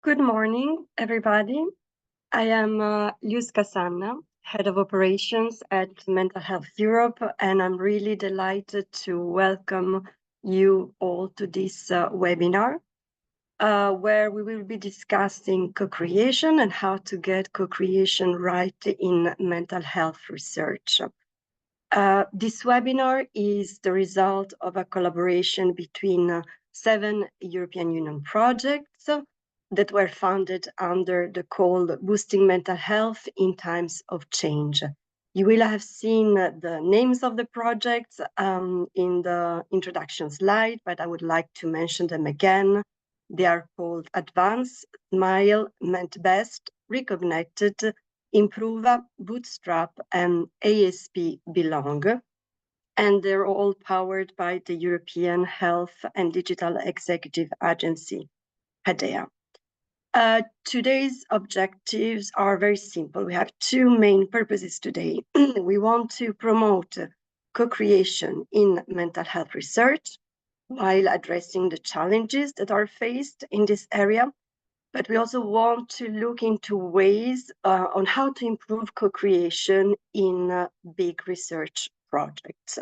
Good morning, everybody. I am Luz Casanna, Head of Operations at Mental Health Europe, and I'm really delighted to welcome you all to this webinar, where we will be discussing co-creation and how to get co-creation right in mental health research. This webinar is the result of a collaboration between 7 European Union projects that were founded under the call Boosting Mental Health in Times of Change. You will have seen the names of the projects in the introduction slide, but I would like to mention them again. They are called Advance, Smile, Mentbest, Reconnected, Improva, BootStRaP, and ASPbelong. And they're all powered by the European Health and Digital Executive Agency, HaDEA. Today's objectives are very simple. We have two main purposes today. We want to promote co-creation in mental health research while addressing the challenges that are faced in this area. But we also want to look into ways on how to improve co-creation in big research projects.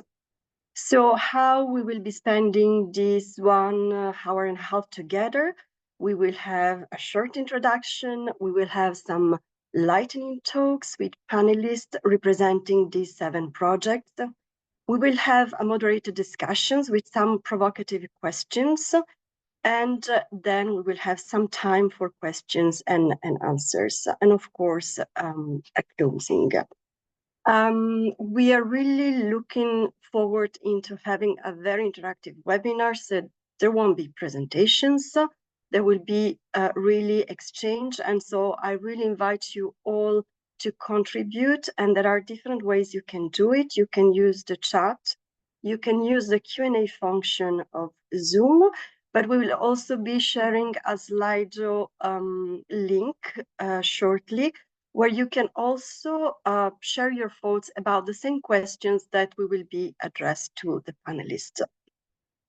So how we will be spending this 1 hour and a half together? We will have a short introduction. We will have some lightning talks with panelists representing these 7 projects. We will have a moderated discussions with some provocative questions. And then we will have some time for questions and answers. And of course, a closing. We are really looking forward into having a very interactive webinar, so there won't be presentations. There will be really exchange. And so I really invite you all to contribute, and there are different ways you can do it. You can use the chat. You can use the Q&A function of Zoom, but we will also be sharing a Slido link shortly, where you can also share your thoughts about the same questions that we will be addressed to the panelists.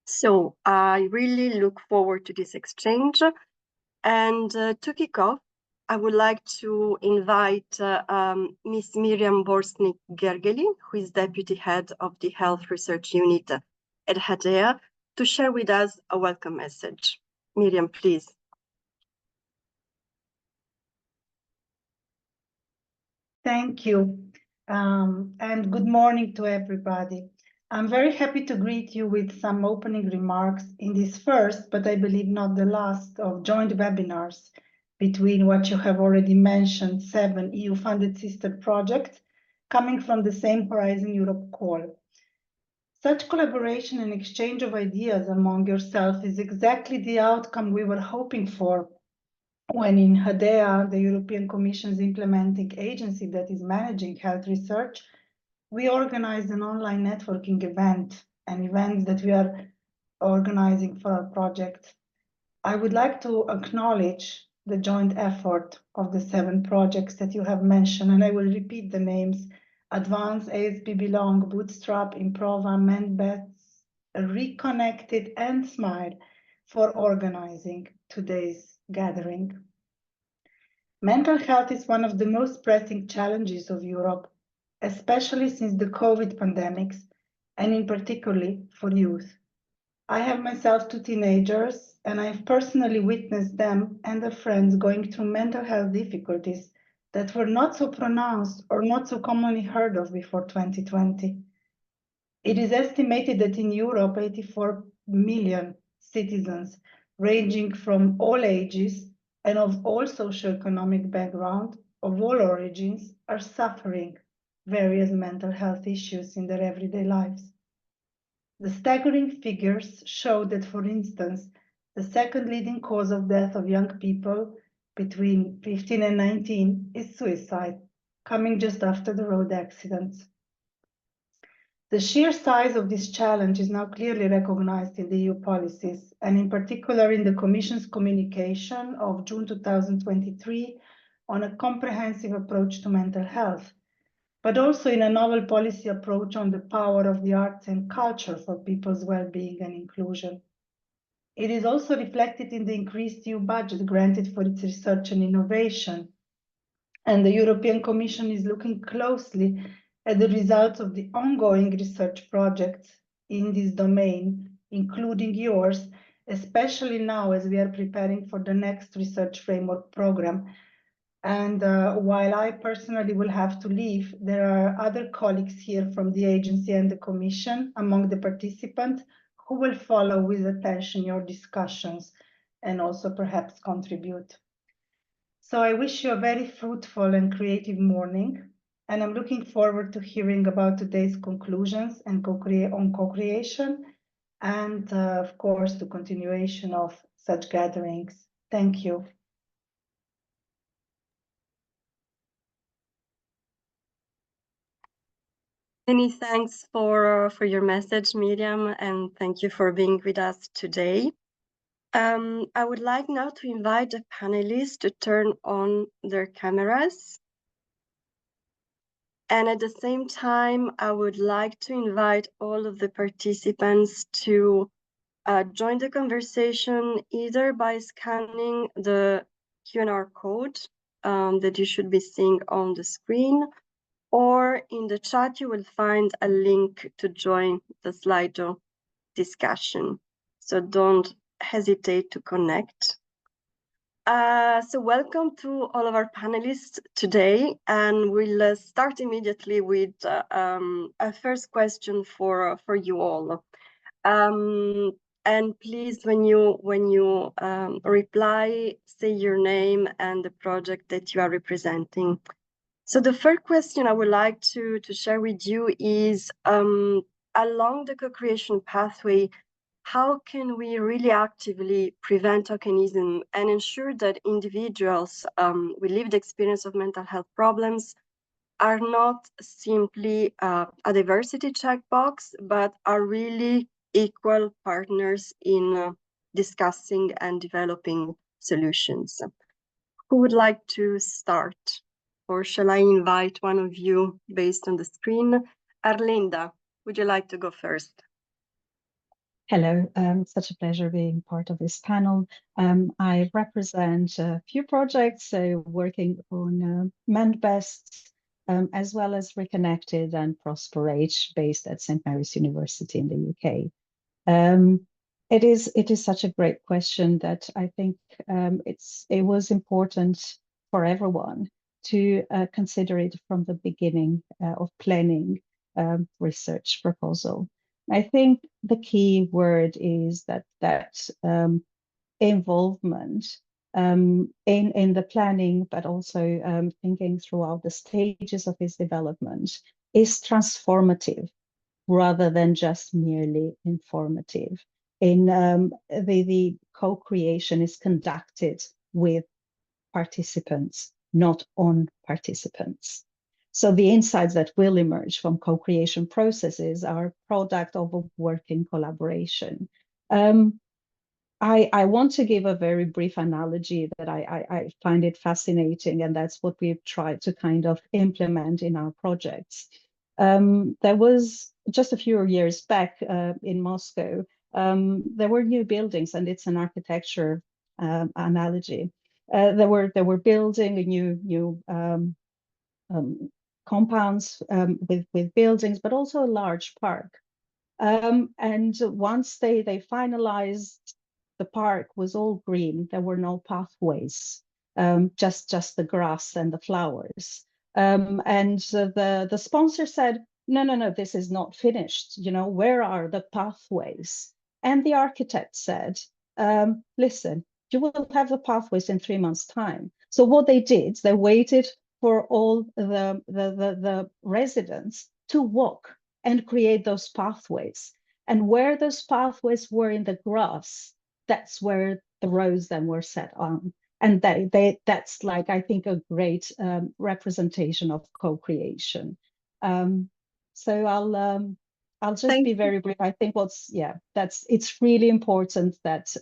So I really look forward to this exchange. And to kick off, I would like to invite Ms. Miriam Borsnik-Gergely, who is Deputy Head of the Health Research Unit at HaDEA, to share with us a welcome message. Miriam, please. Thank you, and good morning to everybody. I'm very happy to greet you with some opening remarks in this first, but I believe not the last, of joint webinars between what you have already mentioned, 7 EU-funded sister projects coming from the same Horizon Europe call. Such collaboration and exchange of ideas among yourselves is exactly the outcome we were hoping for when in HaDEA, the European Commission's implementing agency that is managing health research, we organized an online networking event, an event that we are organizing for our project. I would like to acknowledge the joint effort of the 7 projects that you have mentioned, and I will repeat the names: Advance, ASPbelong, BootStRaP, Improva, Mentbest, Reconnected, and Smile, for organizing today's gathering. Mental health is one of the most pressing challenges of Europe, especially since the COVID pandemics, and in particular for youth. I have myself 2 teenagers, and I have personally witnessed them and their friends going through mental health difficulties that were not so pronounced or not so commonly heard of before 2020. It is estimated that in Europe, 84 million citizens, ranging from all ages and of all socioeconomic background, of all origins, are suffering various mental health issues in their everyday lives. The staggering figures show that, for instance, the second leading cause of death of young people between 15 and 19 is suicide, coming just after the road accidents. The sheer size of this challenge is now clearly recognized in the EU policies, and in particular in the Commission's communication of June 2023 on a comprehensive approach to mental health, but also in a novel policy approach on the power of the arts and culture for people's well-being and inclusion. It is also reflected in the increased EU budget granted for its research and innovation. And the European Commission is looking closely at the results of the ongoing research projects in this domain, including yours, especially now as we are preparing for the next research framework program. And while I personally will have to leave, there are other colleagues here from the agency and the Commission among the participants who will follow with attention your discussions and also perhaps contribute. So I wish you a very fruitful and creative morning, and I'm looking forward to hearing about today's conclusions and on co-creation, and of course, the continuation of such gatherings. Thank you. Many thanks for your message, Miriam, and thank you for being with us today. I would like now to invite the panelists to turn on their cameras. And at the same time, I would like to invite all of the participants to join the conversation either by scanning the QR code that you should be seeing on the screen, or in the chat you will find a link to join the Slido discussion. So don't hesitate to connect. So welcome to all of our panelists today, and we'll start immediately with a first question for you all. And please, when you reply, say your name and the project that you are representing. So the first question I would like to share with you is, along the co-creation pathway, how can we really actively prevent tokenism and ensure that individuals with lived experience of mental health problems are not simply a diversity checkbox, but are really equal partners in discussing and developing solutions? Who would like to start? Or shall I invite one of you based on the screen? Arlinda, would you like to go first? Hello, such a pleasure being part of this panel. I represent a few projects, so working on Mentbest, as well as Reconnected and BootStRAP, based at St. Mary's University in the UK. It is such a great question that I think it was important for everyone to consider it from the beginning of planning research proposal. I think the key word is that involvement in the planning, but also thinking throughout the stages of its development is transformative rather than just merely informative. In the co-creation is conducted with participants, not on participants. So the insights that will emerge from co-creation processes are product of a working collaboration. I want to give a very brief analogy that I find it fascinating, and that's what we've tried to kind of implement in our projects. There was just a few years back in Moscow, there were new buildings, and it's an architecture analogy. They were building a new compounds with buildings, but also a large park. And once they finalized, the park was all green. There were no pathways, just the grass and the flowers. And the sponsor said, no, this is not finished. You know, where are the pathways? And the architect said, listen, you will have the pathways in 3 months' time. So what they did, they waited for all the residents to walk and create those pathways. And where those pathways were in the grass, that's where the roads then were set on. And that's like, I think, a great representation of co-creation. So I'll just be very brief. I think it's really important that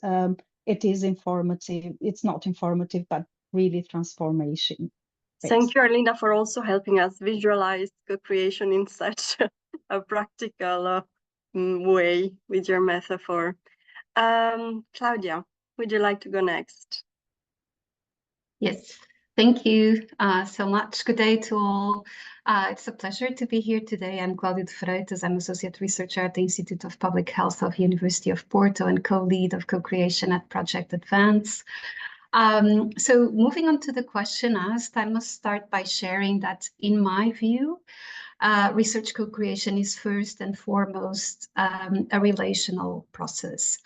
it is informative. It's not informative, but really transformation. Thank you, Arlinda, for also helping us visualize co-creation in such a practical way with your metaphor. Claudia, would you like to go next? Yes, thank you so much. Good day to all. It's a pleasure to be here today. I'm Claudia de Freitas. I'm Associate Researcher at the Institute of Public Health of University of Porto and co-lead of co-creation at Project Advance. So moving on to the question asked, I must start by sharing that in my view, research co-creation is first and foremost a relational process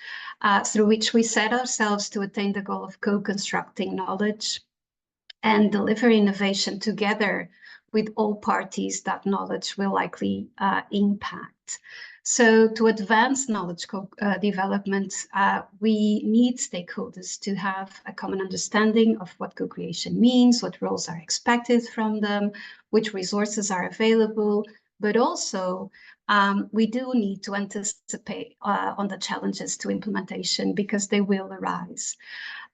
through which we set ourselves to attain the goal of co-constructing knowledge and deliver innovation together with all parties that knowledge will likely impact. So to advance knowledge development, we need stakeholders to have a common understanding of what co-creation means, what roles are expected from them, which resources are available, but also we do need to anticipate on the challenges to implementation because they will arise.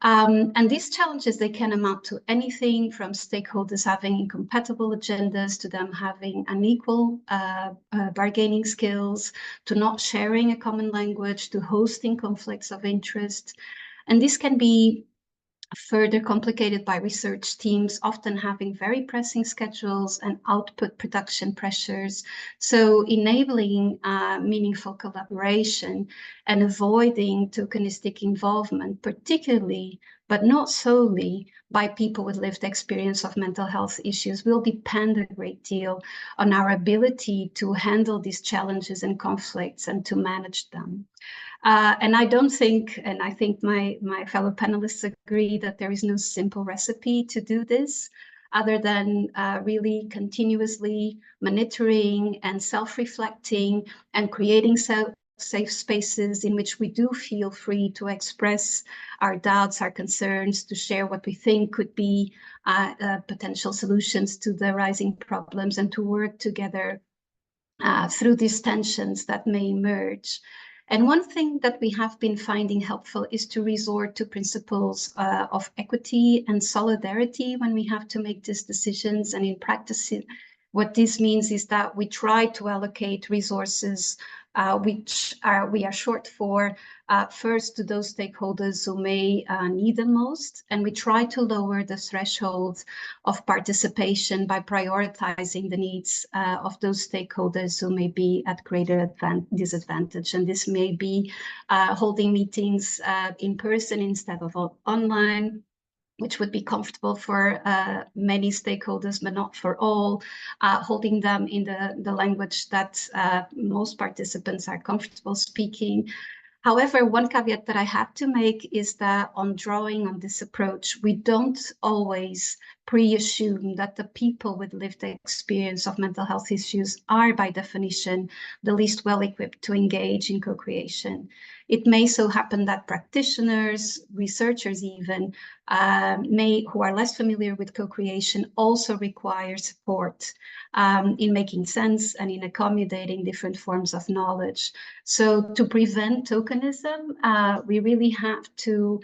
And these challenges, they can amount to anything from stakeholders having incompatible agendas to them having unequal bargaining skills, to not sharing a common language, to hosting conflicts of interest. And this can be further complicated by research teams often having very pressing schedules and output production pressures. So enabling meaningful collaboration and avoiding tokenistic involvement, particularly, but not solely, by people with lived experience of mental health issues will depend a great deal on our ability to handle these challenges and conflicts and to manage them. And I don't think, and I think my fellow panelists agree, that there is no simple recipe to do this other than really continuously monitoring and self-reflecting and creating safe spaces in which we do feel free to express our doubts, our concerns, to share what we think could be potential solutions to the rising problems, and to work together through these tensions that may emerge. And one thing that we have been finding helpful is to resort to principles of equity and solidarity when we have to make these decisions. And in practice, what this means is that we try to allocate resources which we are short for, first to those stakeholders who may need them most, and we try to lower the threshold of participation by prioritizing the needs of those stakeholders who may be at greater disadvantage. And this may be holding meetings in person instead of online, which would be comfortable for many stakeholders, but not for all, holding them in the language that most participants are comfortable speaking. However, one caveat that I have to make is that on drawing on this approach, we don't always pre-assume that the people with lived experience of mental health issues are by definition the least well-equipped to engage in co-creation. It may so happen that practitioners, researchers even, who are less familiar with co-creation also require support in making sense and in accommodating different forms of knowledge. So to prevent tokenism, we really have to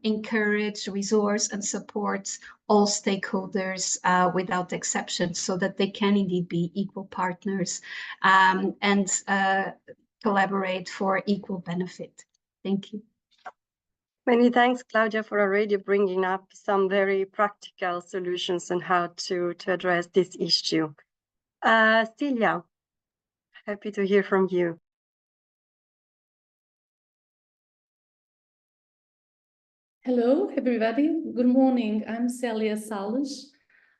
encourage, resource and support all stakeholders without exception, so that they can indeed be equal partners and collaborate for equal benefit. Thank you. Many thanks, Claudia, for already bringing up some very practical solutions on how to address this issue. Celia, happy to hear from you. Hello, everybody. Good morning. I'm Célia Salles.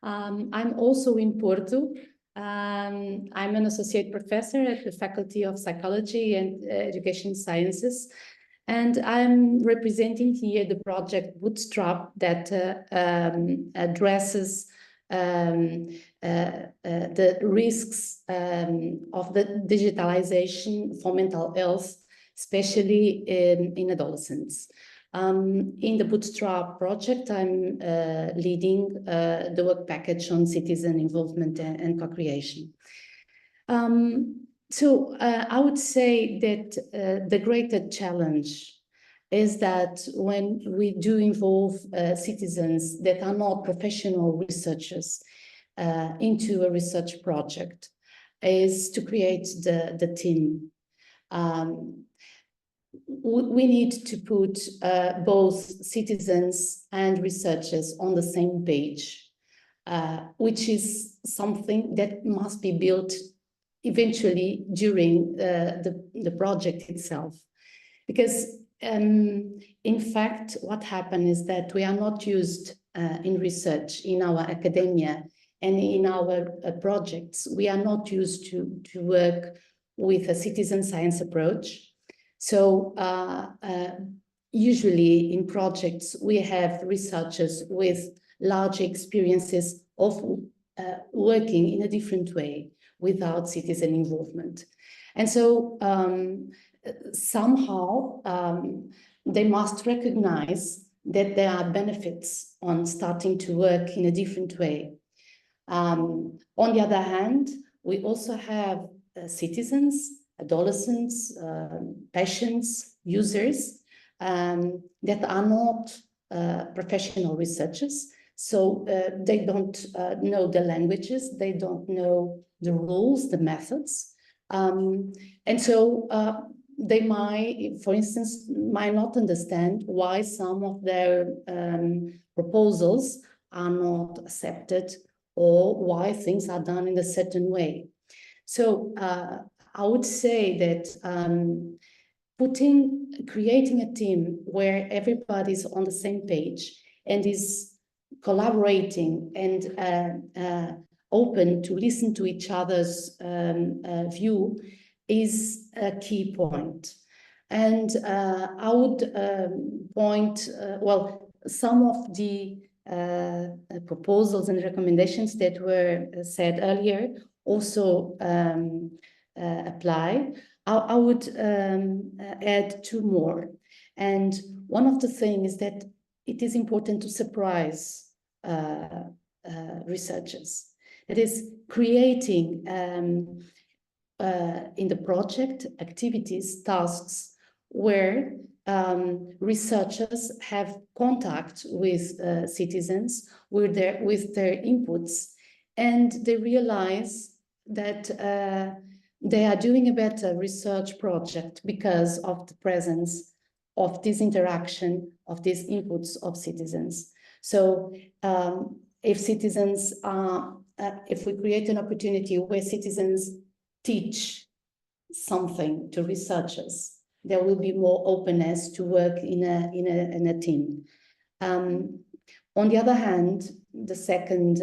I'm also in Porto. I'm an associate professor at the Faculty of Psychology and Education Sciences. And I'm representing here the project BootStRaP that addresses the risks of the digitalization for mental health, especially in adolescents. In the BootStRaP project, I'm leading the work package on citizen involvement and co-creation. So I would say that the greater challenge is that when we do involve citizens that are not professional researchers into a research project, is to create the team. we need to put both citizens and researchers on the same page, which is something that must be built eventually during the project itself. Because in fact, what happened is that we are not used in research, in our academia, and in our projects, we are not used to work with a citizen science approach. So usually in projects, we have researchers with large experiences of working in a different way without citizen involvement. And so somehow they must recognize that there are benefits on starting to work in a different way. On the other hand, we also have citizens, adolescents, patients, users that are not professional researchers. So they don't know the languages, they don't know the rules, the methods. And so they might, for instance, might not understand why some of their proposals are not accepted or why things are done in a certain way. So I would say that creating a team where everybody's on the same page and is collaborating and open to listen to each other's view is a key point. And I would point, well, some of the proposals and recommendations that were said earlier also apply. I would add two more. And one of the things is that it is important to surprise researchers. That is, creating in the project activities, tasks where researchers have contact with citizens with their inputs, and they realize that they are doing a better research project because of the presence of this interaction, of these inputs of citizens. So if citizens are, if we create an opportunity where citizens teach something to researchers, there will be more openness to work in a team. On the other hand, the second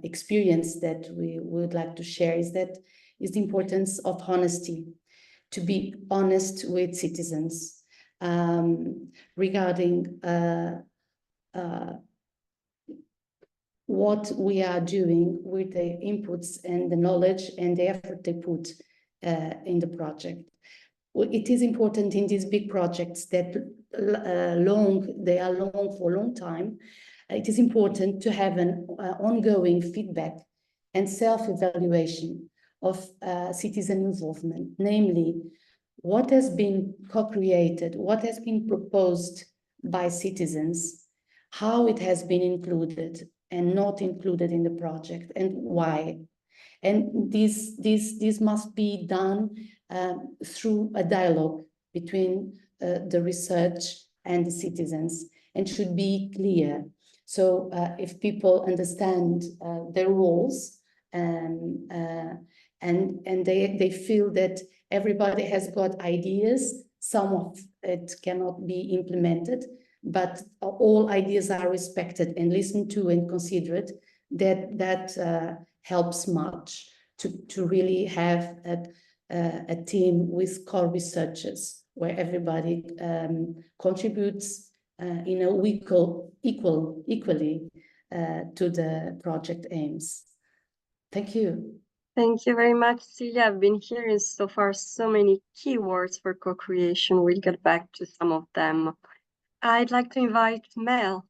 experience that we would like to share is the importance of honesty, to be honest with citizens regarding what we are doing with the inputs and the knowledge and the effort they put in the project. It is important in these big projects that they are long for a long time. It is important to have an ongoing feedback and self-evaluation of citizen involvement, namely what has been co-created, what has been proposed by citizens, how it has been included and not included in the project, and why. And this must be done through a dialogue between the research and the citizens, and should be clear. So if people understand their roles and they feel that everybody has got ideas, some of it cannot be implemented, but all ideas are respected and listened to and considered, that helps much to really have a team with core researchers where everybody contributes in a equally to the project aims. Thank you. Thank you very much, Celia. I've been hearing so far so many keywords for co-creation. We'll get back to some of them. I'd like to invite Mel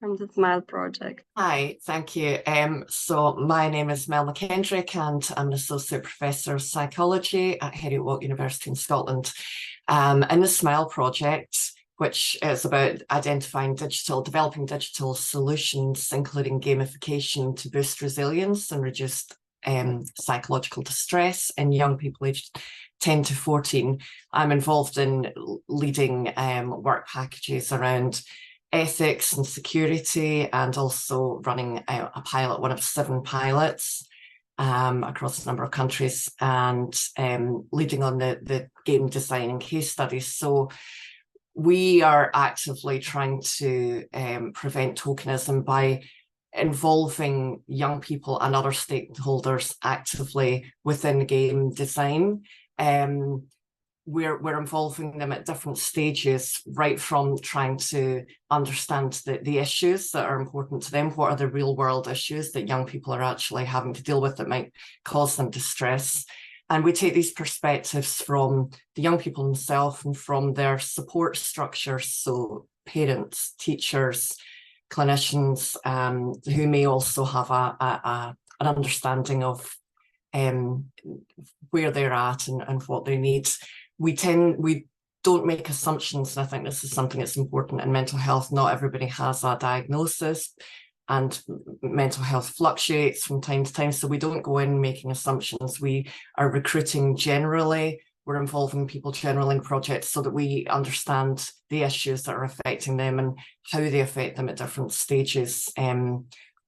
from the SMILE project. Hi, thank you. So my name is Mel McKendrick and I'm an Associate Professor of Psychology at Heriot-Watt University in Scotland. In the SMILE project, which is about developing digital solutions, including gamification to boost resilience and reduce psychological distress in young people aged 10 to 14. I'm involved in leading work packages around ethics and security, and also running a pilot, one of 7 pilots across a number of countries, and leading on the game design and case studies. So we are actively trying to prevent tokenism by involving young people and other stakeholders actively within game design. We're involving them at different stages, right from trying to understand the issues that are important to them. What are the real world issues that young people are actually having to deal with that might cause them distress? And we take these perspectives from the young people themselves and from their support structures, so parents, teachers, clinicians, who may also have an understanding of where they're at and what they need. We don't make assumptions, and I think this is something that's important in mental health. Not everybody has a diagnosis, and mental health fluctuates from time to time, so we don't go in making assumptions. We are recruiting generally, we're involving people generally in projects so that we understand the issues that are affecting them and how they affect them at different stages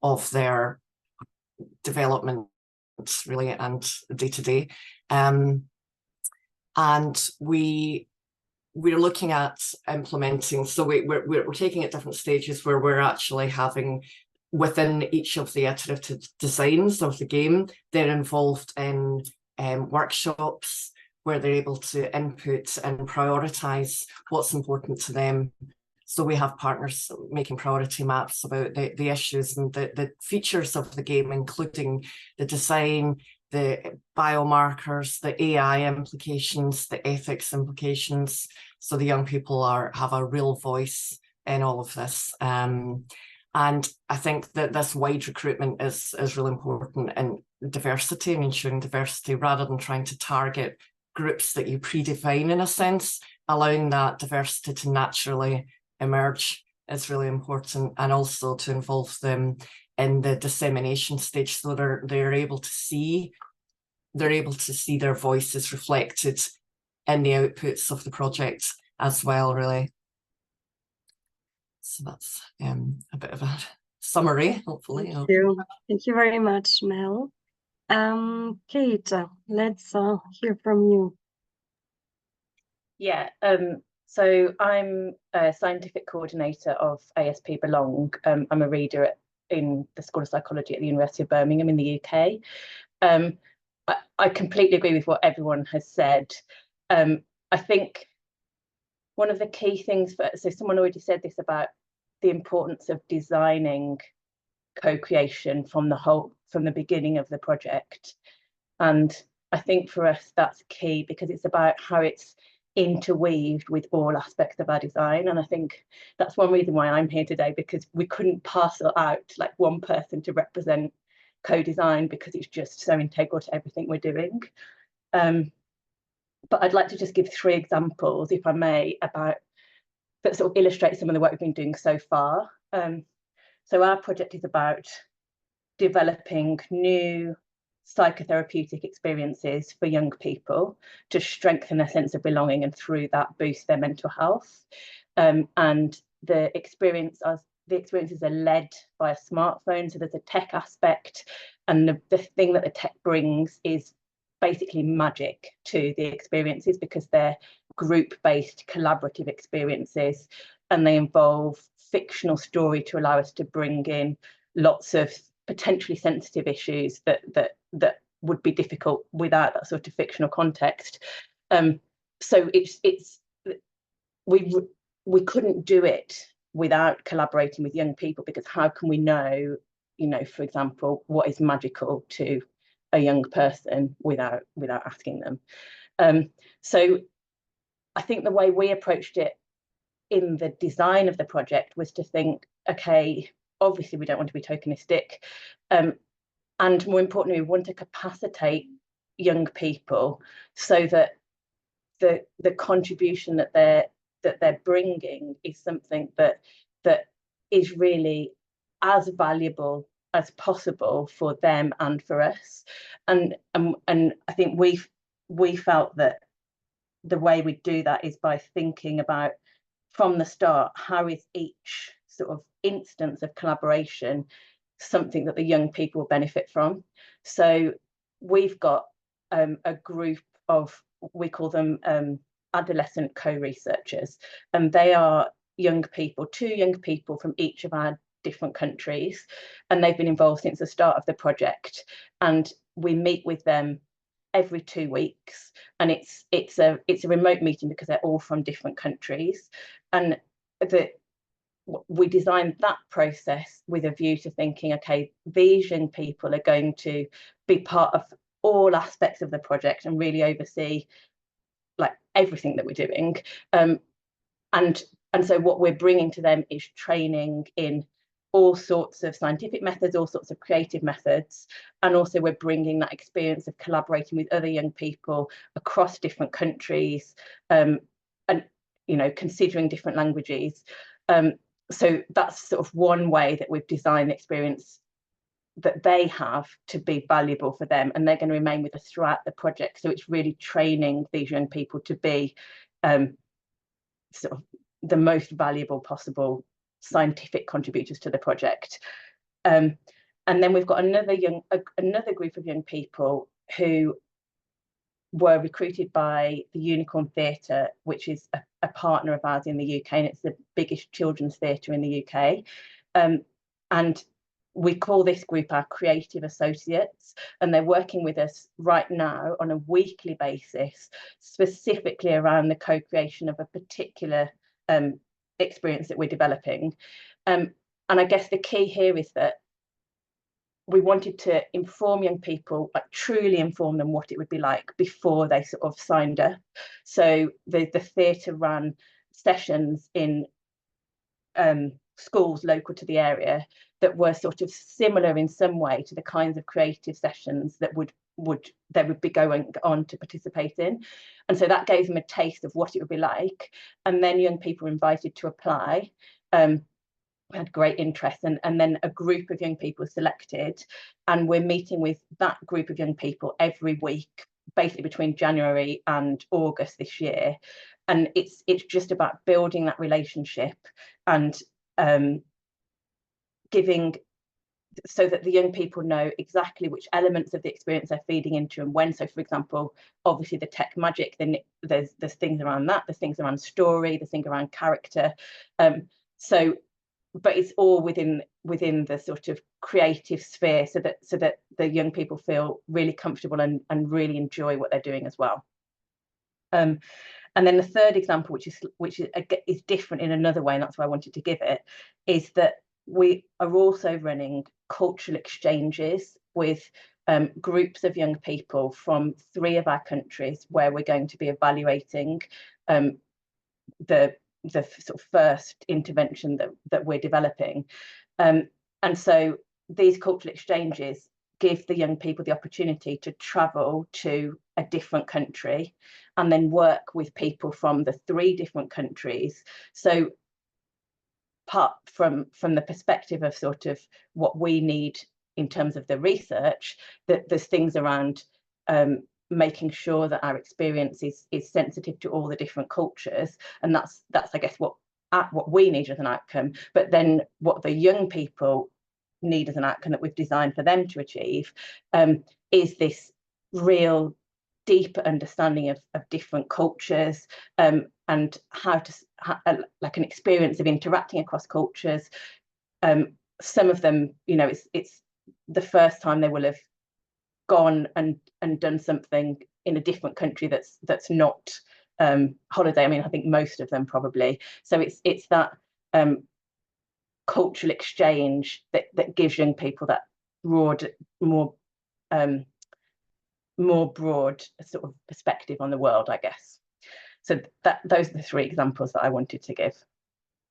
of their development, really, and day-to-day. And we're looking at implementing, so we're taking at different stages where we're actually having, within each of the iterative designs of the game, they're involved in workshops where they're able to input and prioritize what's important to them. So we have partners making priority maps about the issues and the features of the game, including the design, the biomarkers, the AI implications, the ethics implications. So the young people have a real voice in all of this. And I think that this wide recruitment is really important in diversity and ensuring diversity, rather than trying to target groups that you predefine in a sense. Allowing that diversity to naturally emerge is really important, and also to involve them in the dissemination stage, so they're able to see their voices reflected in the outputs of the project as well, really. So that's a bit of a summary, hopefully. Thank you very much, Mel. Kate, let's hear from you. Yeah, so I'm a scientific coordinator of ASPbelong. I'm a reader in the School of Psychology at the University of Birmingham in the UK. I completely agree with what everyone has said. I think one of the key things, so someone already said this about the importance of designing co-creation from the beginning of the project. And I think for us that's key, because it's about how it's interweaved with all aspects of our design. And I think that's one reason why I'm here today, because we couldn't parcel out like one person to represent co-design, because it's just so integral to everything we're doing. But I'd like to just give 3 examples, if I may, that sort of illustrate some of the work we've been doing so far. So our project is about developing new psychotherapeutic experiences for young people to strengthen their sense of belonging, and through that boost their mental health. And the experiences are led by a smartphone, so there's a tech aspect, and the thing that the tech brings is basically magic to the experiences, because they're group-based collaborative experiences, and they involve fictional story to allow us to bring in lots of potentially sensitive issues that would be difficult without that sort of fictional context. So we couldn't do it without collaborating with young people, because how can we know, for example, what is magical to a young person without asking them? So I think the way we approached it in the design of the project was to think, okay, obviously we don't want to be tokenistic, and more importantly, we want to capacitate young people so that the contribution that they're bringing is something that is really as valuable as possible for them and for us. And I think we felt that the way we do that is by thinking about from the start, how is each sort of instance of collaboration something that the young people benefit from. So we've got a group of, we call them adolescent co-researchers, and they are young people, 2 young people from each of our different countries, and they've been involved since the start of the project. And we meet with them every 2 weeks, and it's a remote meeting because they're all from different countries. And we designed that process with a view to thinking, okay, these young people are going to be part of all aspects of the project and really oversee like everything that we're doing. And so what we're bringing to them is training in all sorts of scientific methods, all sorts of creative methods, and also we're bringing that experience of collaborating with other young people across different countries, and considering different languages. So that's sort of one way that we've designed the experience that they have to be valuable for them, and they're going to remain with us throughout the project. So it's really training these young people to be sort of the most valuable possible scientific contributors to the project. And then we've got another group of young people who were recruited by the Unicorn Theatre, which is a partner of ours in the UK, and it's the biggest children's theatre in the UK. And we call this group our creative associates, and they're working with us right now on a weekly basis, specifically around the co-creation of a particular experience that we're developing. And I guess the key here is that we wanted to inform young people, like truly inform them what it would be like before they sort of signed up. So the theatre ran sessions in schools local to the area that were sort of similar in some way to the kinds of creative sessions that they would be going on to participate in. And so that gave them a taste of what it would be like. And then young people were invited to apply. We had great interest, and then a group of young people selected, and we're meeting with that group of young people every week, basically between January and August this year. And it's just about building that relationship and giving, so that the young people know exactly which elements of the experience they're feeding into and when. So for example, obviously the tech magic, then there's things around that, there's things around story, there's things around character. But it's all within the sort of creative sphere, so that the young people feel really comfortable and really enjoy what they're doing as well. And then the third example, which is different in another way, and that's why I wanted to give it, is that we are also running cultural exchanges with groups of young people from 3 of our countries, where we're going to be evaluating the sort of first intervention that we're developing. And so these cultural exchanges give the young people the opportunity to travel to a different country and then work with people from the 3 different countries. So apart from the perspective of sort of what we need in terms of the research, that there's things around making sure that our experience is sensitive to all the different cultures, and that's I guess what we need as an outcome. But then what the young people need as an outcome that we've designed for them to achieve is this real deeper understanding of different cultures, and how to like an experience of interacting across cultures. Some of them, it's the first time they will have gone and done something in a different country that's not holiday. I mean, I think most of them probably. So it's that cultural exchange that gives young people that broad, more broad sort of perspective on the world, I guess. So those are the 3 examples that I wanted to give.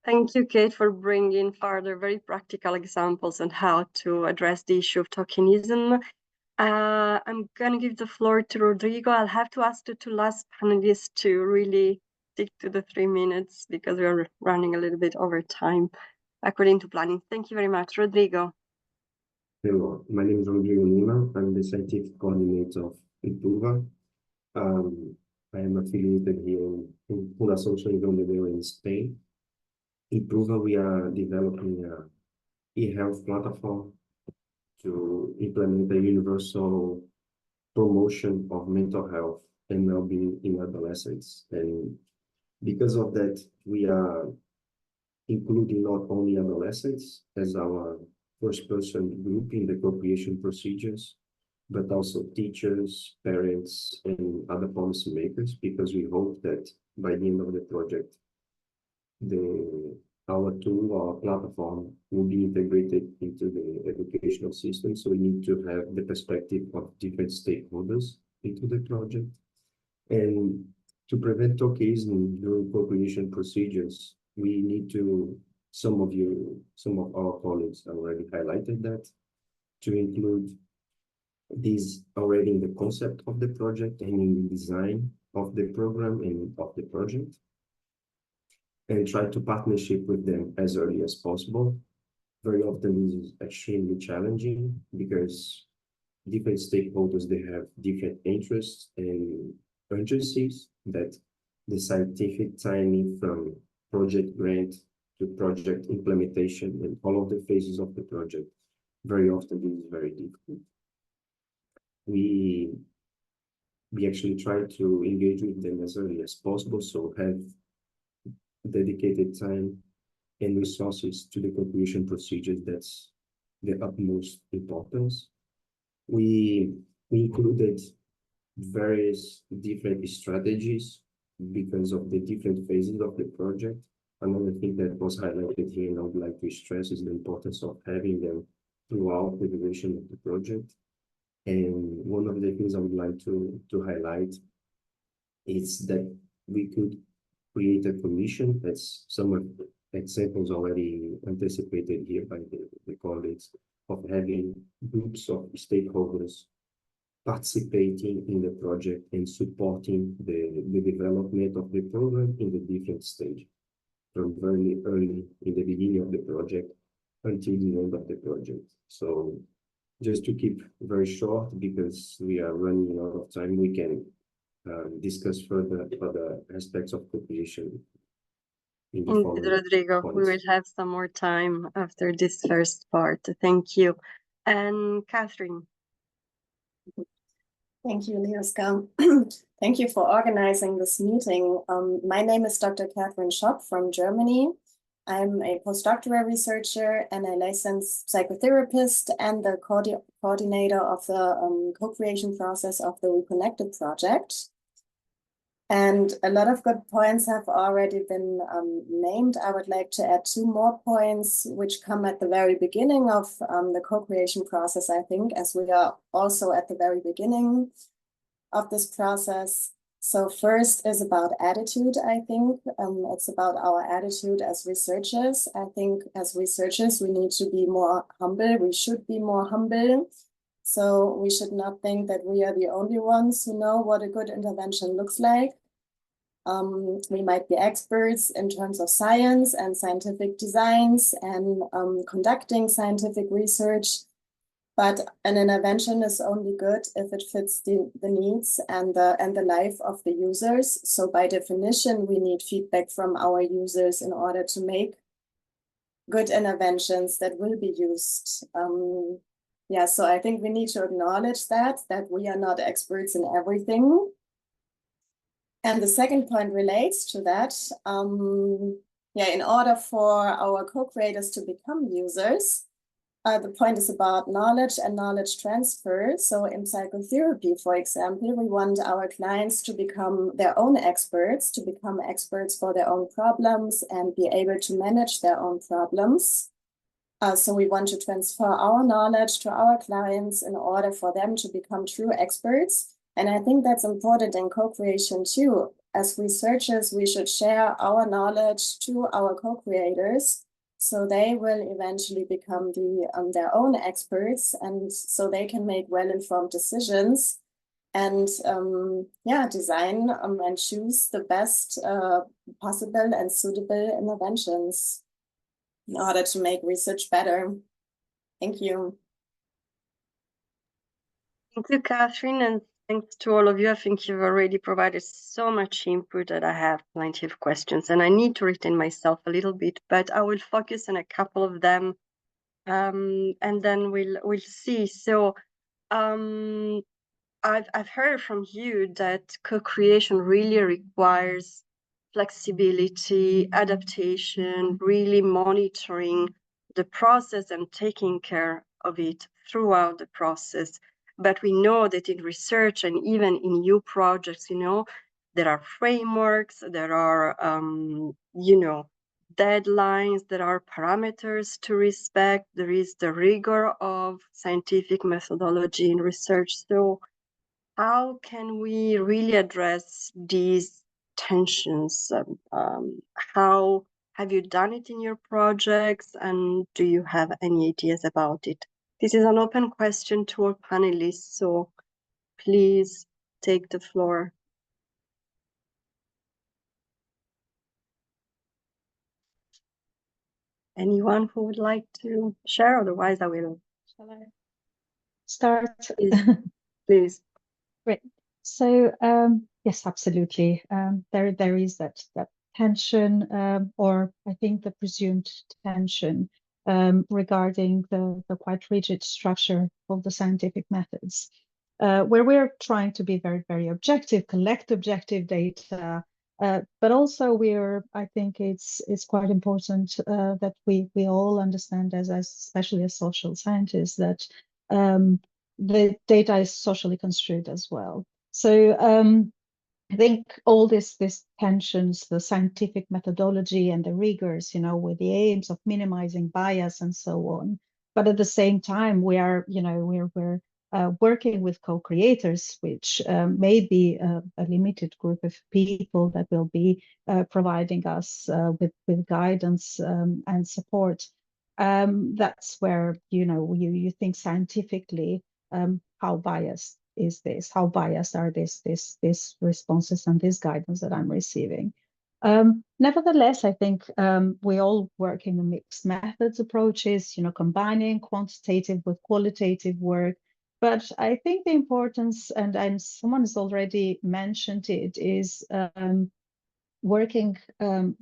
Thank you, Kate, for bringing further very practical examples on how to address the issue of tokenism. I'm going to give the floor to Rodrigo. I'll have to ask the 2 last panelists to really stick to the 3 minutes because we're running a little bit over time according to planning. Thank you very much, Rodrigo. Hello, my name is Rodrigo Lima. I'm the scientific coordinator of Improva. I am affiliated here in una social in Spain. Improva, we are developing an e-health platform to implement a universal promotion of mental health and well-being in adolescents. And because of that, we are including not only adolescents as our first-person group in the co-creation procedures, but also teachers, parents, and other policymakers, because we hope that by the end of the project, our tool, our platform will be integrated into the educational system. So we need to have the perspective of different stakeholders into the project. And to prevent tokeism during co-creation procedures, we need to, some of our colleagues already highlighted that, to include these already in the concept of the project and in the design of the program and of the project, and try to partnership with them as early as possible. Very often this is extremely challenging because different stakeholders, they have different interests and urgencies that the scientific timing from project grant to project implementation and all of the phases of the project, very often this is very difficult. We actually try to engage with them as early as possible, so have dedicated time and resources to the co-creation procedures. That's the utmost importance. We included various different strategies because of the different phases of the project. Another thing that was highlighted here, and I would like to stress, is the importance of having them throughout the duration of the project. And one of the things I would like to highlight is that we could create a commission, as some of the examples already anticipated here by the colleagues, of having groups of stakeholders participating in the project and supporting the development of the program in the different stages, from very early in the beginning of the project until the end of the project. So just to keep very short, because we are running out of time, we can discuss further other aspects of co-creation. Indeed, Rodrigo, we will have some more time after this first part. Thank you. And Catherine. Thank you, Leoska. Thank you for organizing this meeting. My name is Dr. Catherine Schopp from Germany. I'm a postdoctoral researcher and a licensed psychotherapist and the coordinator of the co-creation process of the Reconnected project. And a lot of good points have already been named. I would like to add 2 more points, which come at the very beginning of the co-creation process, I think, as we are also at the very beginning of this process. So first is about attitude, I think. It's about our attitude as researchers. I think as researchers, we need to be more humble. We should be more humble. So we should not think that we are the only ones who know what a good intervention looks like. We might be experts in terms of science and scientific designs and conducting scientific research, but an intervention is only good if it fits the needs and the life of the users. So by definition, we need feedback from our users in order to make good interventions that will be used. Yeah, so I think we need to acknowledge that we are not experts in everything. And the second point relates to that. In order for our co-creators to become users, the point is about knowledge and knowledge transfer. So in psychotherapy, for example, we want our clients to become their own experts, to become experts for their own problems and be able to manage their own problems. So we want to transfer our knowledge to our clients in order for them to become true experts. And I think that's important in co-creation too. As researchers, we should share our knowledge to our co-creators, so they will eventually become their own experts, and so they can make well-informed decisions and design and choose the best possible and suitable interventions in order to make research better. Thank you. Thank you, Catherine, and thanks to all of you. I think you've already provided so much input that I have plenty of questions, and I need to retain myself a little bit, but I will focus on a couple of them, and then we'll see. So, I've heard from you that co-creation really requires flexibility, adaptation, really monitoring the process and taking care of it throughout the process. But we know that in research and even in new projects, there are frameworks, there are, deadlines, there are parameters to respect, there is the rigor of scientific methodology in research. So how can we really address these tensions? How have you done it in your projects, and do you have any ideas about it? This is an open question to our panelists, so please take the floor. Anyone who would like to share? Otherwise, I will. Shall I start? Please. Great. So yes, absolutely. There is that tension, or I think the presumed tension regarding the quite rigid structure of the scientific methods, where we're trying to be very, very objective, collect objective data, but also I think it's quite important that we all understand, as especially as social scientists, that the data is socially construed as well. So I think all these tensions, the scientific methodology and the rigors, with the aims of minimizing bias and so on. But at the same time, we're working with co-creators, which may be a limited group of people that will be providing us with guidance and support. That's where you think scientifically. How biased is this? How biased are these responses and this guidance that I'm receiving? Nevertheless, I think we all work in mixed methods approaches, combining quantitative with qualitative work. But I think the importance, and someone has already mentioned it, is working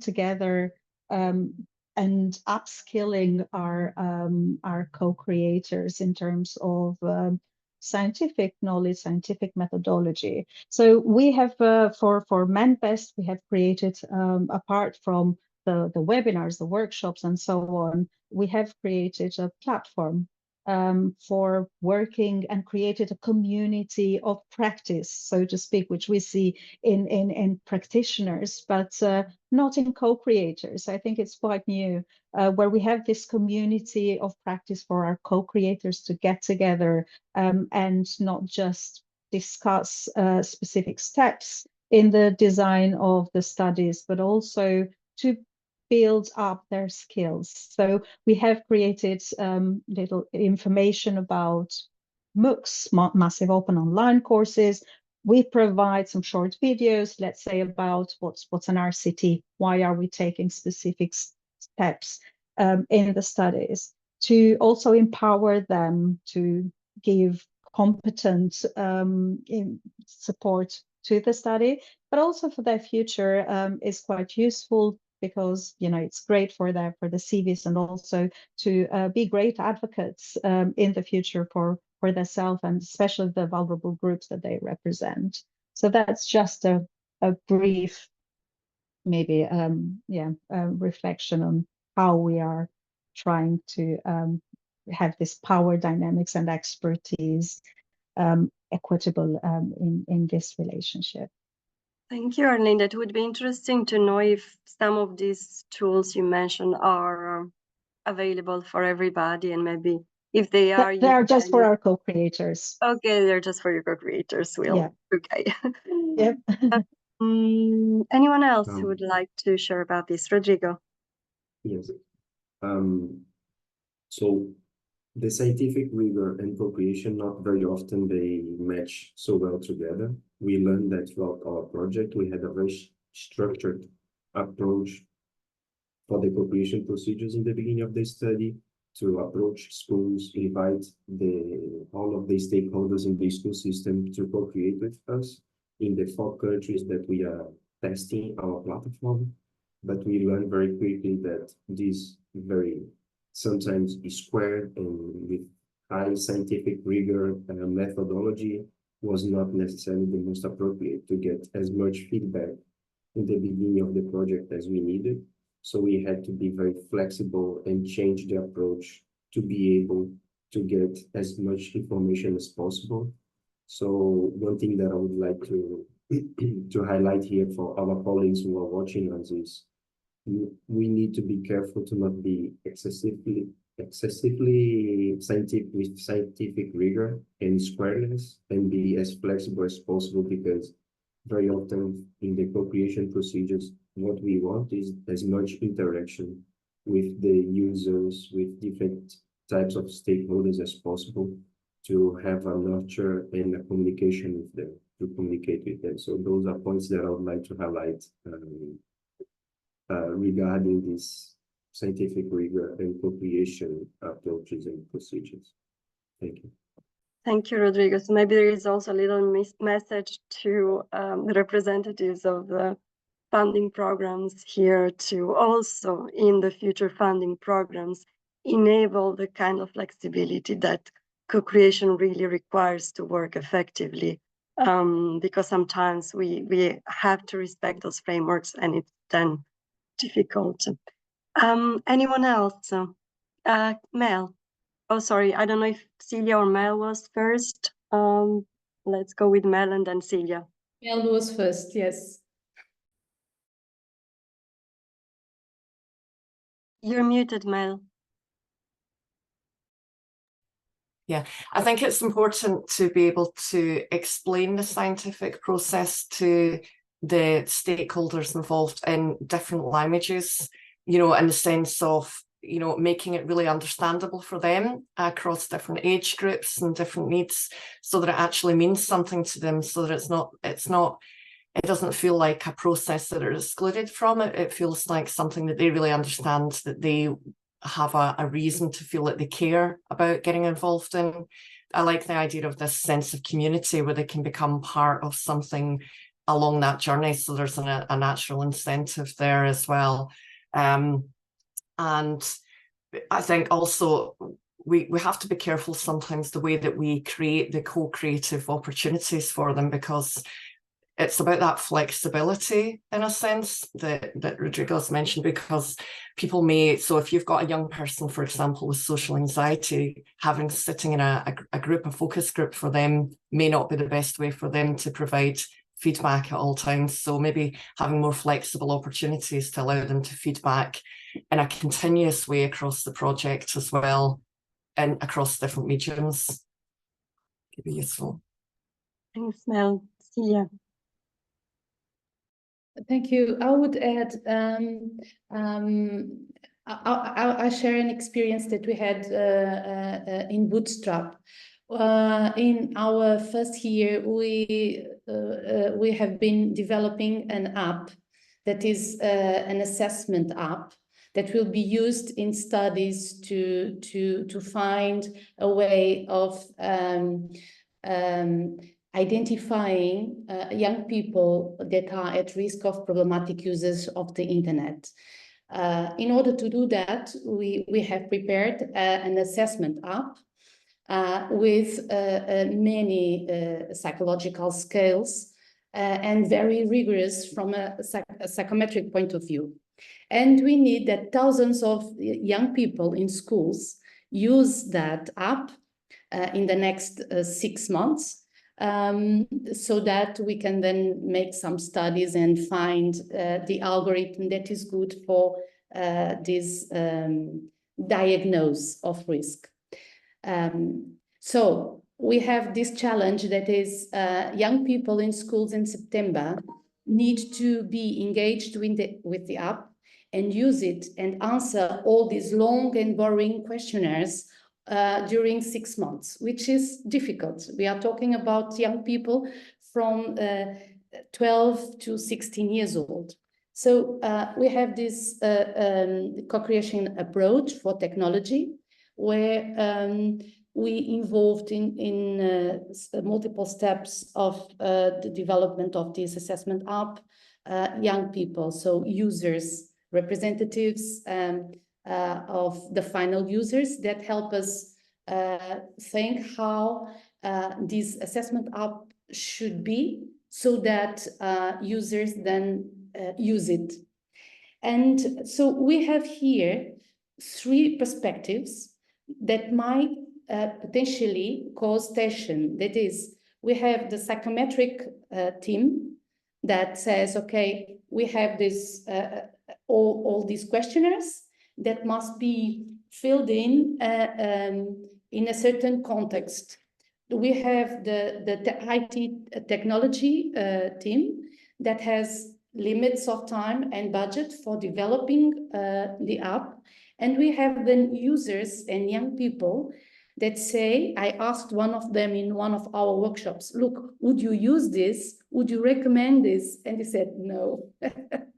together and upskilling our co-creators in terms of scientific knowledge, scientific methodology. So we have, for Mentbest, we have created, apart from the webinars, the workshops, and so on, we have created a platform for working and created a community of practice, so to speak, which we see in practitioners, but not in co-creators. I think it's quite new, where we have this community of practice for our co-creators to get together and not just discuss specific steps in the design of the studies, but also to build up their skills. So we have created little information about MOOCs, massive open online courses. We provide some short videos, let's say, about what's an RCT, why are we taking specific steps in the studies, to also empower them to give competent support to the study, but also for their future is quite useful, because it's great for the CVs, and also to be great advocates in the future for themselves, and especially the vulnerable groups that they represent. So that's just a brief, maybe reflection on how we are trying to have this power dynamics and expertise equitable in this relationship. Thank you, Arlene. That would be interesting to know if some of these tools you mentioned are available for everybody, and maybe if they are, they are just for our co-creators. Okay, they're just for your co-creators. Okay. Yep. Anyone else who would like to share about this? Rodrigo. Yes. So the scientific rigor and co-creation, not very often they match so well together. We learned that throughout our project. We had a very structured approach for the co-creation procedures in the beginning of the study, to approach schools, invite all of the stakeholders in the school system to co-create with us in the 4 countries that we are testing our platform. But we learned very quickly that this very sometimes squared and with high scientific rigor and methodology was not necessarily the most appropriate to get as much feedback in the beginning of the project as we needed. So we had to be very flexible and change the approach to be able to get as much information as possible. So one thing that I would like to to highlight here for our colleagues who are watching us is we need to be careful to not be excessively scientific with scientific rigor and squareness, and be as flexible as possible, because very often in the co-creation procedures, what we want is as much interaction with the users, with different types of stakeholders as possible, to have a nurture and a communication with them, to communicate with them. So those are points that I would like to highlight regarding this scientific rigor and co-creation approaches and procedures. Thank you. Thank you, Rodrigo. So maybe there is also a little message to the representatives of the funding programs here to also, in the future funding programs, enable the kind of flexibility that co-creation really requires to work effectively, because sometimes we have to respect those frameworks, and it's then difficult. Anyone else? Mel? Oh, sorry, I don't know if Celia or Mel was first. Let's go with Mel and then Celia. Mel was first, yes. You're muted, Mel. Yeah, I think it's important to be able to explain the scientific process to the stakeholders involved in different languages, you know, in the sense of, you know, making it really understandable for them across different age groups and different needs, so that it actually means something to them, so that it doesn't feel like a process that are excluded from it. It feels like something that they really understand, that they have a reason to feel that they care about getting involved in. I like the idea of this sense of community where they can become part of something along that journey. So there's a natural incentive there as well. And I think also we have to be careful sometimes the way that we create the co-creative opportunities for them, because it's about that flexibility, in a sense, that Rodrigo's mentioned, because people may, so if you've got a young person, for example, with social anxiety, sitting in a group, a focus group for them may not be the best way for them to provide feedback at all times. So maybe having more flexible opportunities to allow them to feedback in a continuous way across the project as well, and across different mediums could be useful. Thanks, Mel. Celia. Thank you. I would add, I share an experience that we had in BootStRaP. In our first year, we have been developing an app that is an assessment app that will be used in studies to find a way of identifying young people that are at risk of problematic users of the internet. In order to do that, we have prepared an assessment app with many psychological scales and very rigorous from a psychometric point of view. And we need that thousands of young people in schools use that app in the next 6 months, so that we can then make some studies and find the algorithm that is good for this diagnosis of risk. So we have this challenge that is young people in schools in September need to be engaged with the app and use it and answer all these long and boring questionnaires during 6 months, which is difficult. We are talking about young people from 12 to 16 years old. So we have this co-creation approach for technology, where we involved in multiple steps of the development of this assessment app, young people, so users, representatives of the final users that help us think how this assessment app should be so that users then use it. And so we have here 3 perspectives that might potentially cause tension. That is, we have the psychometric team that says, okay, we have this all these questionnaires that must be filled in a certain context. We have the IT technology team that has limits of time and budget for developing the app. And we have then users and young people that say, I asked one of them in one of our workshops, look, would you use this? Would you recommend this? And he said, no,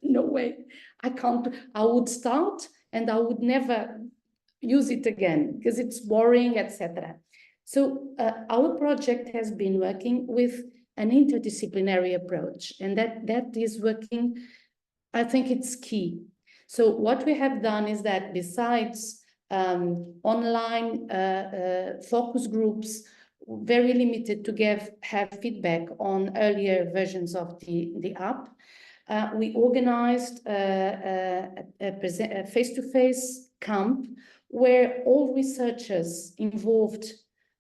no way, I can't. I would start and I would never use it again because it's boring, etc. So our project has been working with an interdisciplinary approach, and that is working. I think it's key. So what we have done is that besides online focus groups, very limited to have feedback on earlier versions of the app, we organized a face-to-face camp where all researchers involved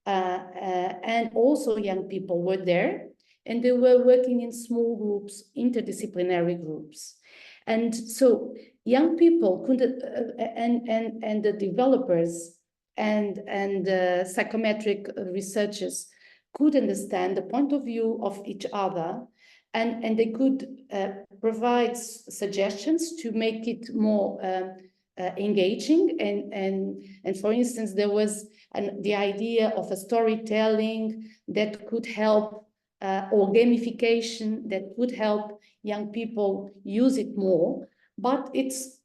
and also young people were there, and they were working in small groups, interdisciplinary groups. And so young people could, and the developers and psychometric researchers could understand the point of view of each other, and they could provide suggestions to make it more engaging. And for instance, there was the idea of a storytelling that could help, or gamification that could help young people use it more. But it's,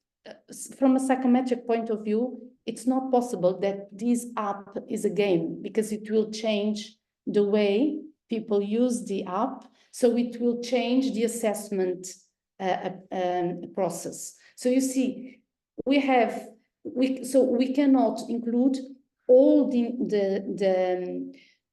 from a psychometric point of view, it's not possible that this app is a game, because it will change the way people use the app. So it will change the assessment process. So you see, we cannot include all the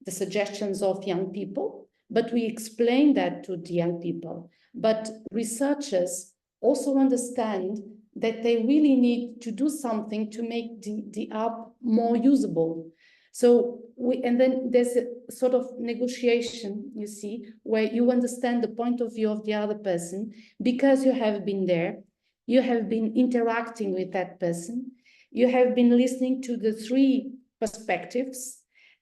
suggestions of young people, but we explain that to the young people. But researchers also understand that they really need to do something to make the app more usable. So and then there's a sort of negotiation, you see, where you understand the point of view of the other person because you have been there, you have been interacting with that person, you have been listening to the 3 perspectives,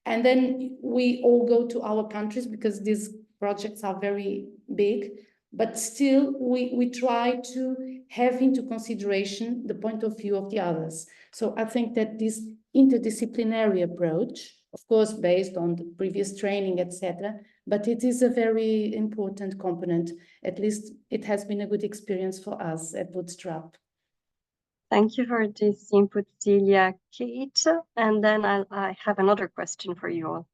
and then we all go to our countries because these projects are very big, but still we try to have into consideration the point of view of the others. So I think that this interdisciplinary approach, of course, based on the previous training, etc., but it is a very important component. At least it has been a good experience for us at BootStRaP. Thank you for this input, Celia. Kate, and then I have another question for you all.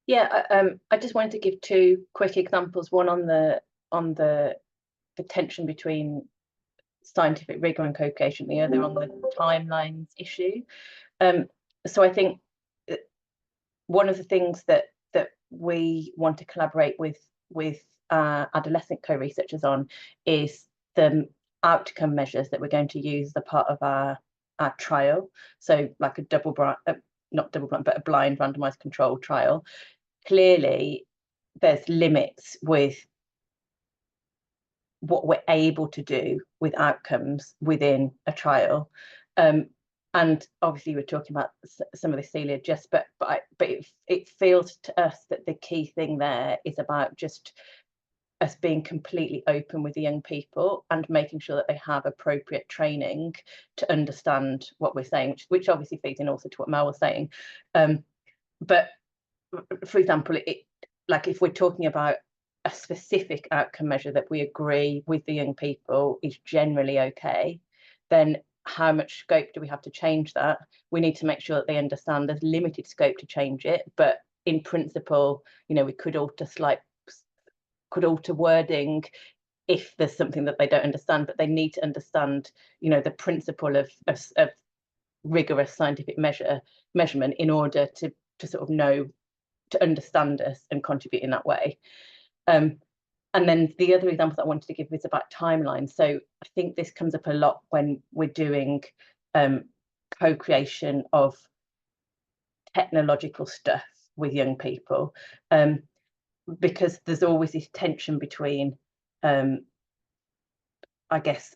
Yeah, I just wanted to give 2 quick examples. One on the tension between scientific rigor and co-creation, the other on the timelines issue. So I think one of the things that we want to collaborate with adolescent co-researchers on is the outcome measures that we're going to use as a part of our trial. So like a not double blind, but a blind randomized controlled trial. Clearly, there's limits with what we're able to do with outcomes within a trial. And obviously we're talking about some of this, Celia, but it feels to us that the key thing there is about just us being completely open with the young people and making sure that they have appropriate training to understand what we're saying, which obviously feeds in also to what Mel was saying. But for example, like if we're talking about a specific outcome measure that we agree with the young people is generally okay, then how much scope do we have to change that? We need to make sure that they understand there's limited scope to change it, but in principle, you know, we could alter wording if there's something that they don't understand, but they need to understand, you know, the principle of rigorous scientific measurement in order to sort of know, to understand us and contribute in that way. And then the other example that I wanted to give is about timelines. So I think this comes up a lot when we're doing co-creation of technological stuff with young people, because there's always this tension between, I guess,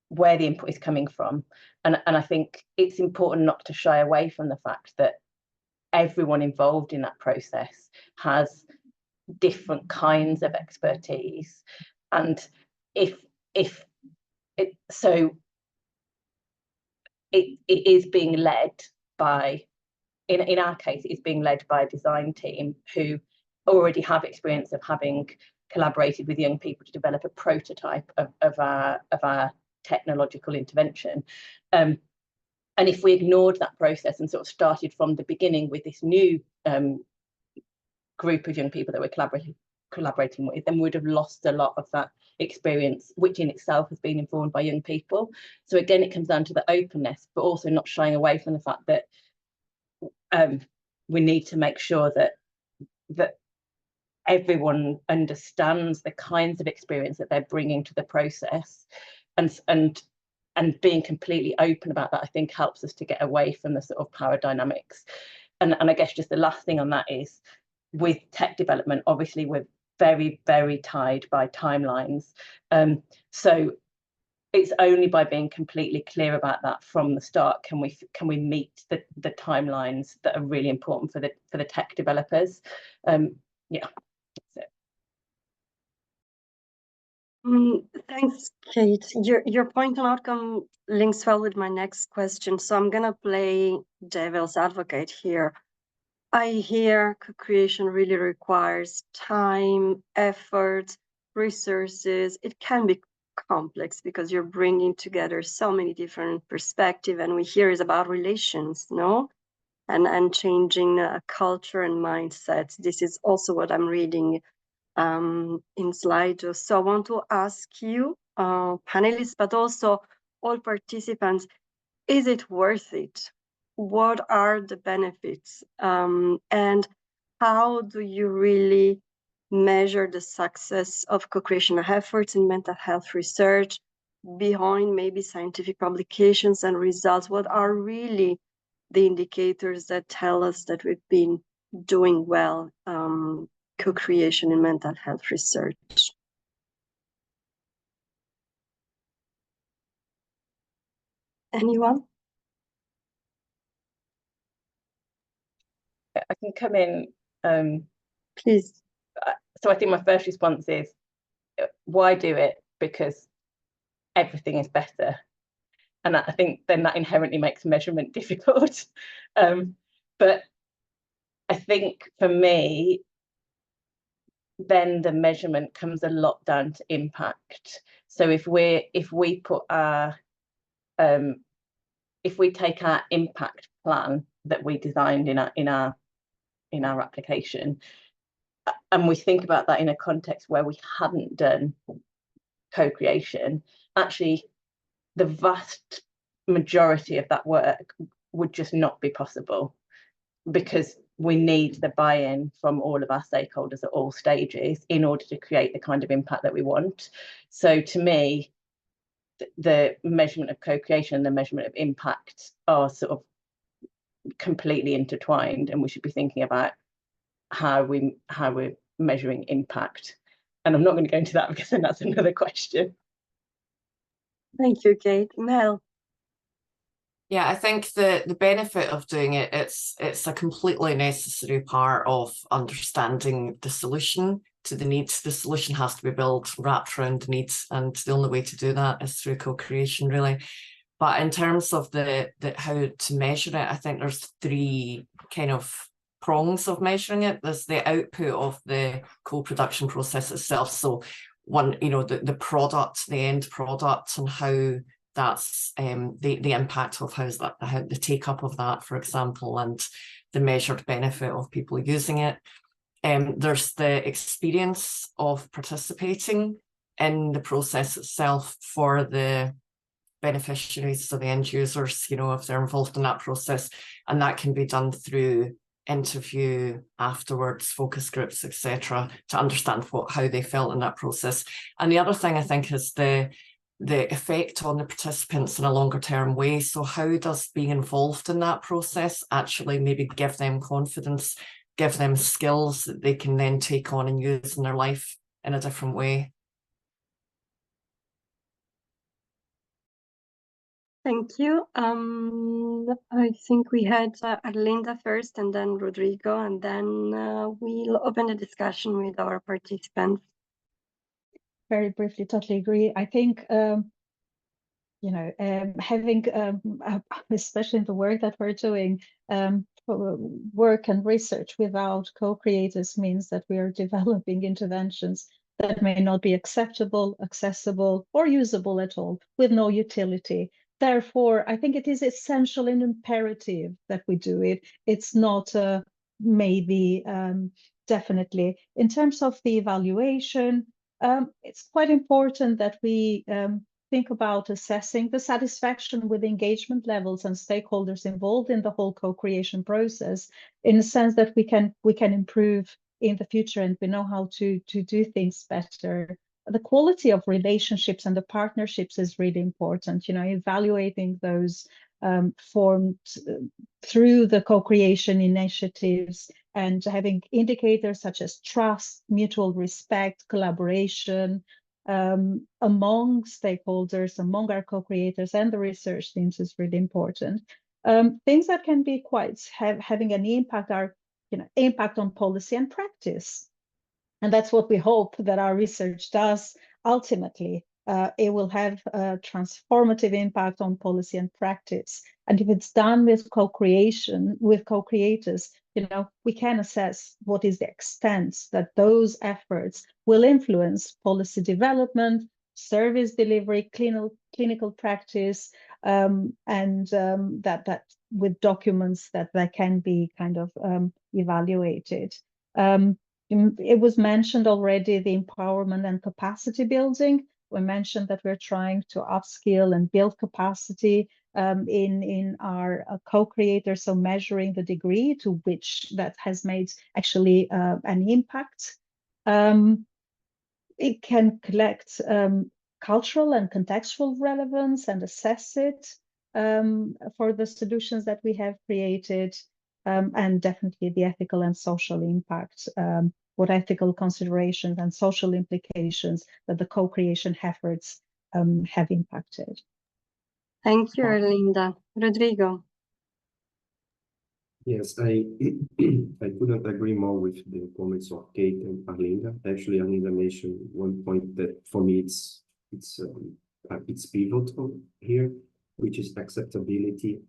where the input is coming from. And I think it's important not to shy away from the fact that everyone involved in that process has different kinds of expertise, and it is being led by, in our case, it's being led by a design team who already have experience of having collaborated with young people to develop a prototype of our technological intervention. And if we ignored that process and sort of started from the beginning with this new group of young people that we're collaborating with, then we would have lost a lot of that experience, which in itself has been informed by young people. So again, it comes down to the openness, but also not shying away from the fact that we need to make sure that everyone understands the kinds of experience that they're bringing to the process, and being completely open about that, I think, helps us to get away from the sort of power dynamics. And I guess just the last thing on that is, with tech development, obviously we're very, very tied by timelines. So it's only by being completely clear about that from the start can we meet the timelines that are really important for the tech developers. Yeah, that's it. Thanks, Kate. Your point on outcome links well with my next question. So I'm gonna play devil's advocate here. I hear co-creation really requires time, effort, resources. It can be complex because you're bringing together so many different perspectives, and we hear is about relations, no? And changing a culture and mindset. This is also what I'm reading in Slido. So I want to ask you, panelists, but also all participants, is it worth it? What are the benefits? And how do you really measure the success of co-creation efforts in mental health research behind maybe scientific publications and results? What are really the indicators that tell us that we've been doing well co-creation in mental health research? Anyone? I can come in. Please. So I think my first response is, why do it? Because everything is better. And I think then that inherently makes measurement difficult. But I think for me, then the measurement comes a lot down to impact. So if we take our impact plan that we designed in our application, and we think about that in a context where we hadn't done co-creation, actually the vast majority of that work would just not be possible, because we need the buy-in from all of our stakeholders at all stages in order to create the kind of impact that we want. So to me, the measurement of co-creation and the measurement of impact are sort of completely intertwined, and we should be thinking about how we're measuring impact. And I'm not going to go into that because then that's another question. Thank you, Kate. Mel. Yeah, I think the benefit of doing it, it's a completely necessary part of understanding the solution to the needs. The solution has to be built wrapped around the needs, and the only way to do that is through co-creation, really. But in terms of the how to measure it, I think there's three kind of prongs of measuring it. There's the output of the co-production process itself. So one, you know, the product, the end product, and how that's the impact of how the take-up of that, for example, and the measured benefit of people using it. There's the experience of participating in the process itself for the beneficiaries, so the end users, you know, if they're involved in that process, and that can be done through interview afterwards, focus groups, etc., to understand how they felt in that process. And the other thing I think is the effect on the participants in a longer term way. So how does being involved in that process actually maybe give them confidence, give them skills that they can then take on and use in their life in a different way? Thank you. I think we had Arlinda first, and then Rodrigo, and then we'll open the discussion with our participants. Very briefly, totally agree. I think, you know, having, especially in the work that we're doing, work and research without co-creators means that we are developing interventions that may not be acceptable, accessible, or usable at all, with no utility. Therefore, I think it is essential and imperative that we do it. It's not maybe, definitely. In terms of the evaluation, it's quite important that we think about assessing the satisfaction with engagement levels and stakeholders involved in the whole co-creation process, in the sense that we can improve in the future, and we know how to do things better. The quality of relationships and the partnerships is really important, you know, evaluating those formed through the co-creation initiatives, and having indicators such as trust, mutual respect, collaboration among stakeholders, among our co-creators and the research teams is really important. Things that can be quite having an impact are, you know, impact on policy and practice. And that's what we hope that our research does ultimately. It will have a transformative impact on policy and practice. And if it's done with co-creation, with co-creators, you know, we can assess what is the extent that those efforts will influence policy development, service delivery, clinical practice, and that with documents that can be kind of evaluated. It was mentioned already, the empowerment and capacity building. We mentioned that we're trying to upskill and build capacity in our co-creators, so measuring the degree to which that has made actually an impact. It can collect cultural and contextual relevance and assess it for the solutions that we have created, and definitely the ethical and social impact. What ethical considerations and social implications that the co-creation efforts have impacted. Thank you, Arlinda. Rodrigo. Yes, I couldn't agree more with the comments of Kate and Arlinda. Actually, Arlinda mentioned one point that for me it's pivotal here, which is acceptability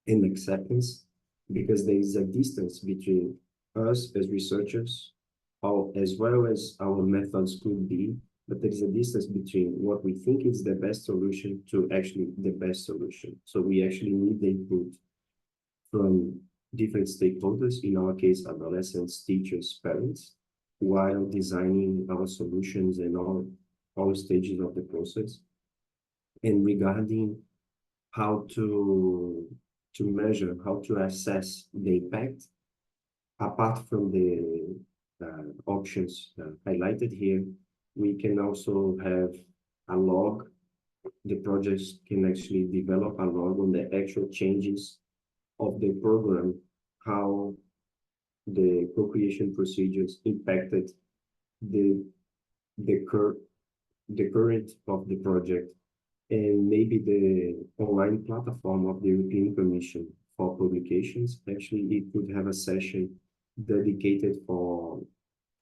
and acceptance, because there is a distance between us as researchers, as well as our methods could be, but there is a distance between what we think is the best solution to actually the best solution. So we actually need the input from different stakeholders, in our case, adolescents, teachers, parents, while designing our solutions and all stages of the process. And regarding how to measure, how to assess the impact, apart from the options highlighted here, we can also have a log. The projects can actually develop a log on the actual changes of the program, how the co-creation procedures impacted the current of the project, and maybe the online platform of the European Commission for publications. Actually, it could have a session dedicated for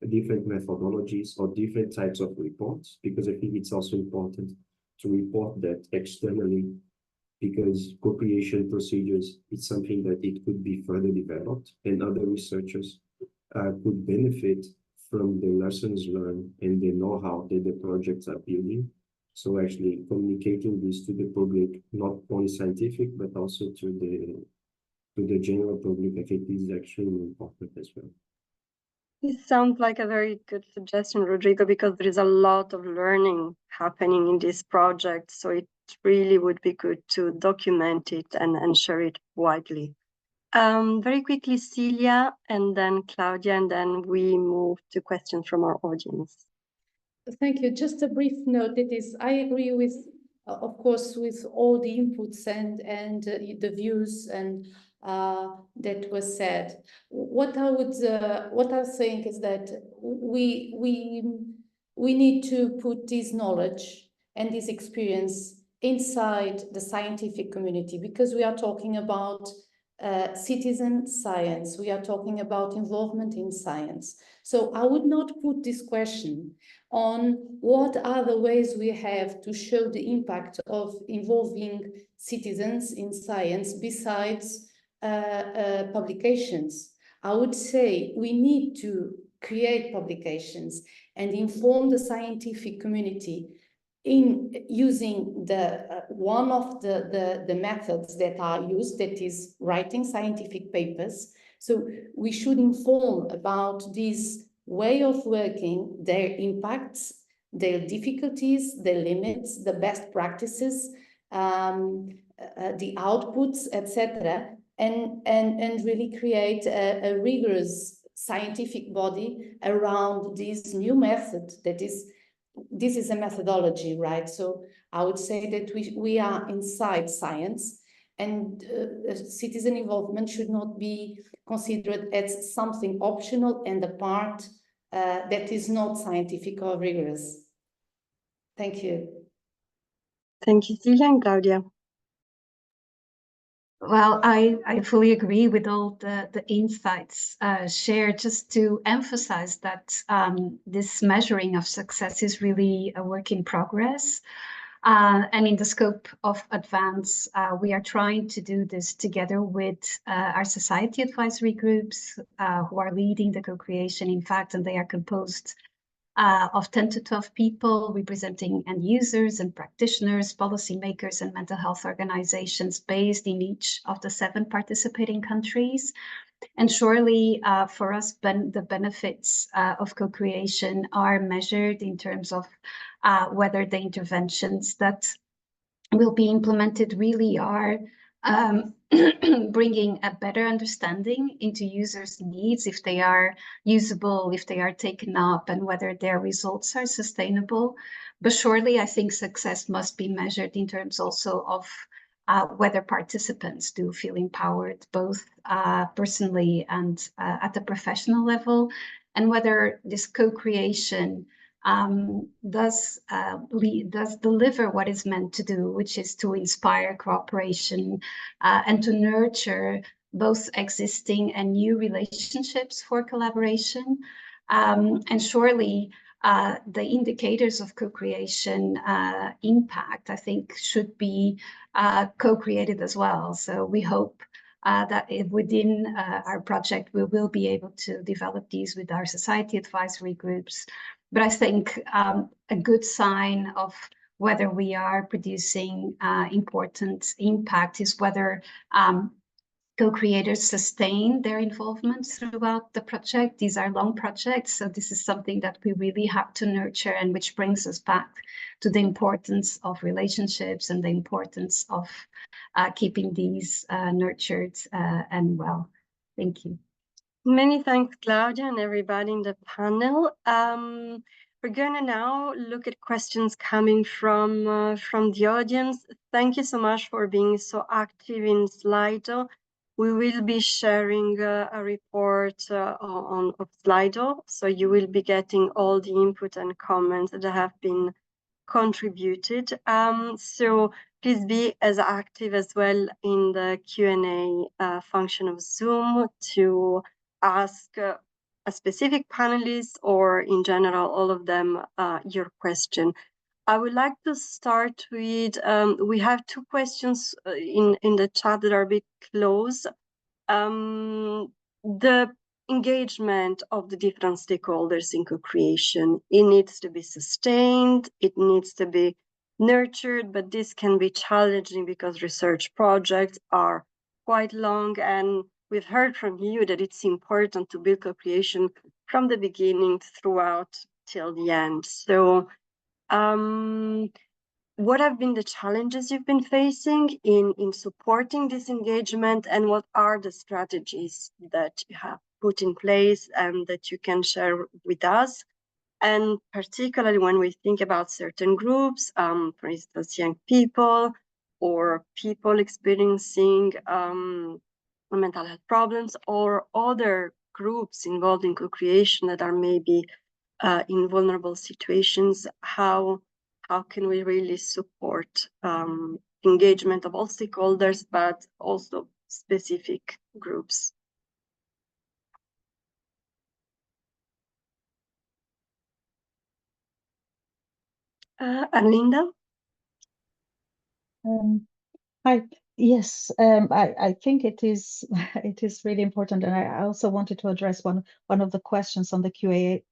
different methodologies or different types of reports, because I think it's also important to report that externally, because co-creation procedures, it's something that it could be further developed, and other researchers could benefit from the lessons learned and the know-how that the projects are building. So actually communicating this to the public, not only scientific, but also to the general public, I think this is extremely important as well. This sounds like a very good suggestion, Rodrigo, because there is a lot of learning happening in this project. So it really would be good to document it and share it widely. Very quickly, Celia, and then Claudia, and then we move to questions from our audience. Thank you. Just a brief note. That is, I agree with, of course, with all the inputs and the views and that was said. What I think is that we need to put this knowledge and this experience inside the scientific community, because we are talking about citizen science. We are talking about involvement in science. So I would not put this question on what are the ways we have to show the impact of involving citizens in science besides publications. I would say we need to create publications and inform the scientific community in using one of the methods that are used, that is writing scientific papers. So we should inform about this way of working, their impacts, their difficulties, their limits, the best practices, the outputs, etc., and really create a rigorous scientific body around this new method that is. This is a methodology, right? So I would say that we are inside science, and citizen involvement should not be considered as something optional and a part that is not scientific or rigorous. Thank you. Thank you, Celia and Claudia. Well, I fully agree with all the insights shared. Just to emphasize that this measuring of success is really a work in progress. And in the scope of Advance, we are trying to do this together with our society advisory groups who are leading the co-creation, in fact, and they are composed of 10 to 12 people representing end users and practitioners, policymakers, and mental health organizations based in each of the 7 participating countries. And surely for us, the benefits of co-creation are measured in terms of whether the interventions that will be implemented really are bringing a better understanding into users' needs, if they are usable, if they are taken up, and whether their results are sustainable. But surely I think success must be measured in terms also of whether participants do feel empowered, both personally and at the professional level, and whether this co-creation does deliver what it's meant to do, which is to inspire cooperation and to nurture both existing and new relationships for collaboration. And surely the indicators of co-creation impact, I think, should be co-created as well. So we hope that within our project, we will be able to develop these with our society advisory groups. But I think a good sign of whether we are producing important impact is whether co-creators sustain their involvement throughout the project. These are long projects, so this is something that we really have to nurture, and which brings us back to the importance of relationships and the importance of keeping these nurtured and well. Thank you. Many thanks, Claudia, and everybody in the panel. We're going to now look at questions coming from the audience. Thank you so much for being so active in Slido. We will be sharing a report of Slido, so you will be getting all the input and comments that have been contributed. So please be as active as well in the Q&A function of Zoom to ask a specific panelist, or in general, all of them, your question. I would like to start with, we have 2 questions in the chat that are a bit close. The engagement of the different stakeholders in co-creation, it needs to be sustained, it needs to be nurtured, but this can be challenging because research projects are quite long, and we've heard from you that it's important to build co-creation from the beginning throughout till the end. So what have been the challenges you've been facing in supporting this engagement, and what are the strategies that you have put in place and that you can share with us? And particularly when we think about certain groups, for instance, young people or people experiencing mental health problems, or other groups involved in co-creation that are maybe in vulnerable situations, how can we really support engagement of all stakeholders, but also specific groups? Arlinda? Hi. Yes, I think it is it is really important, and I also wanted to address one of the questions on the Q&A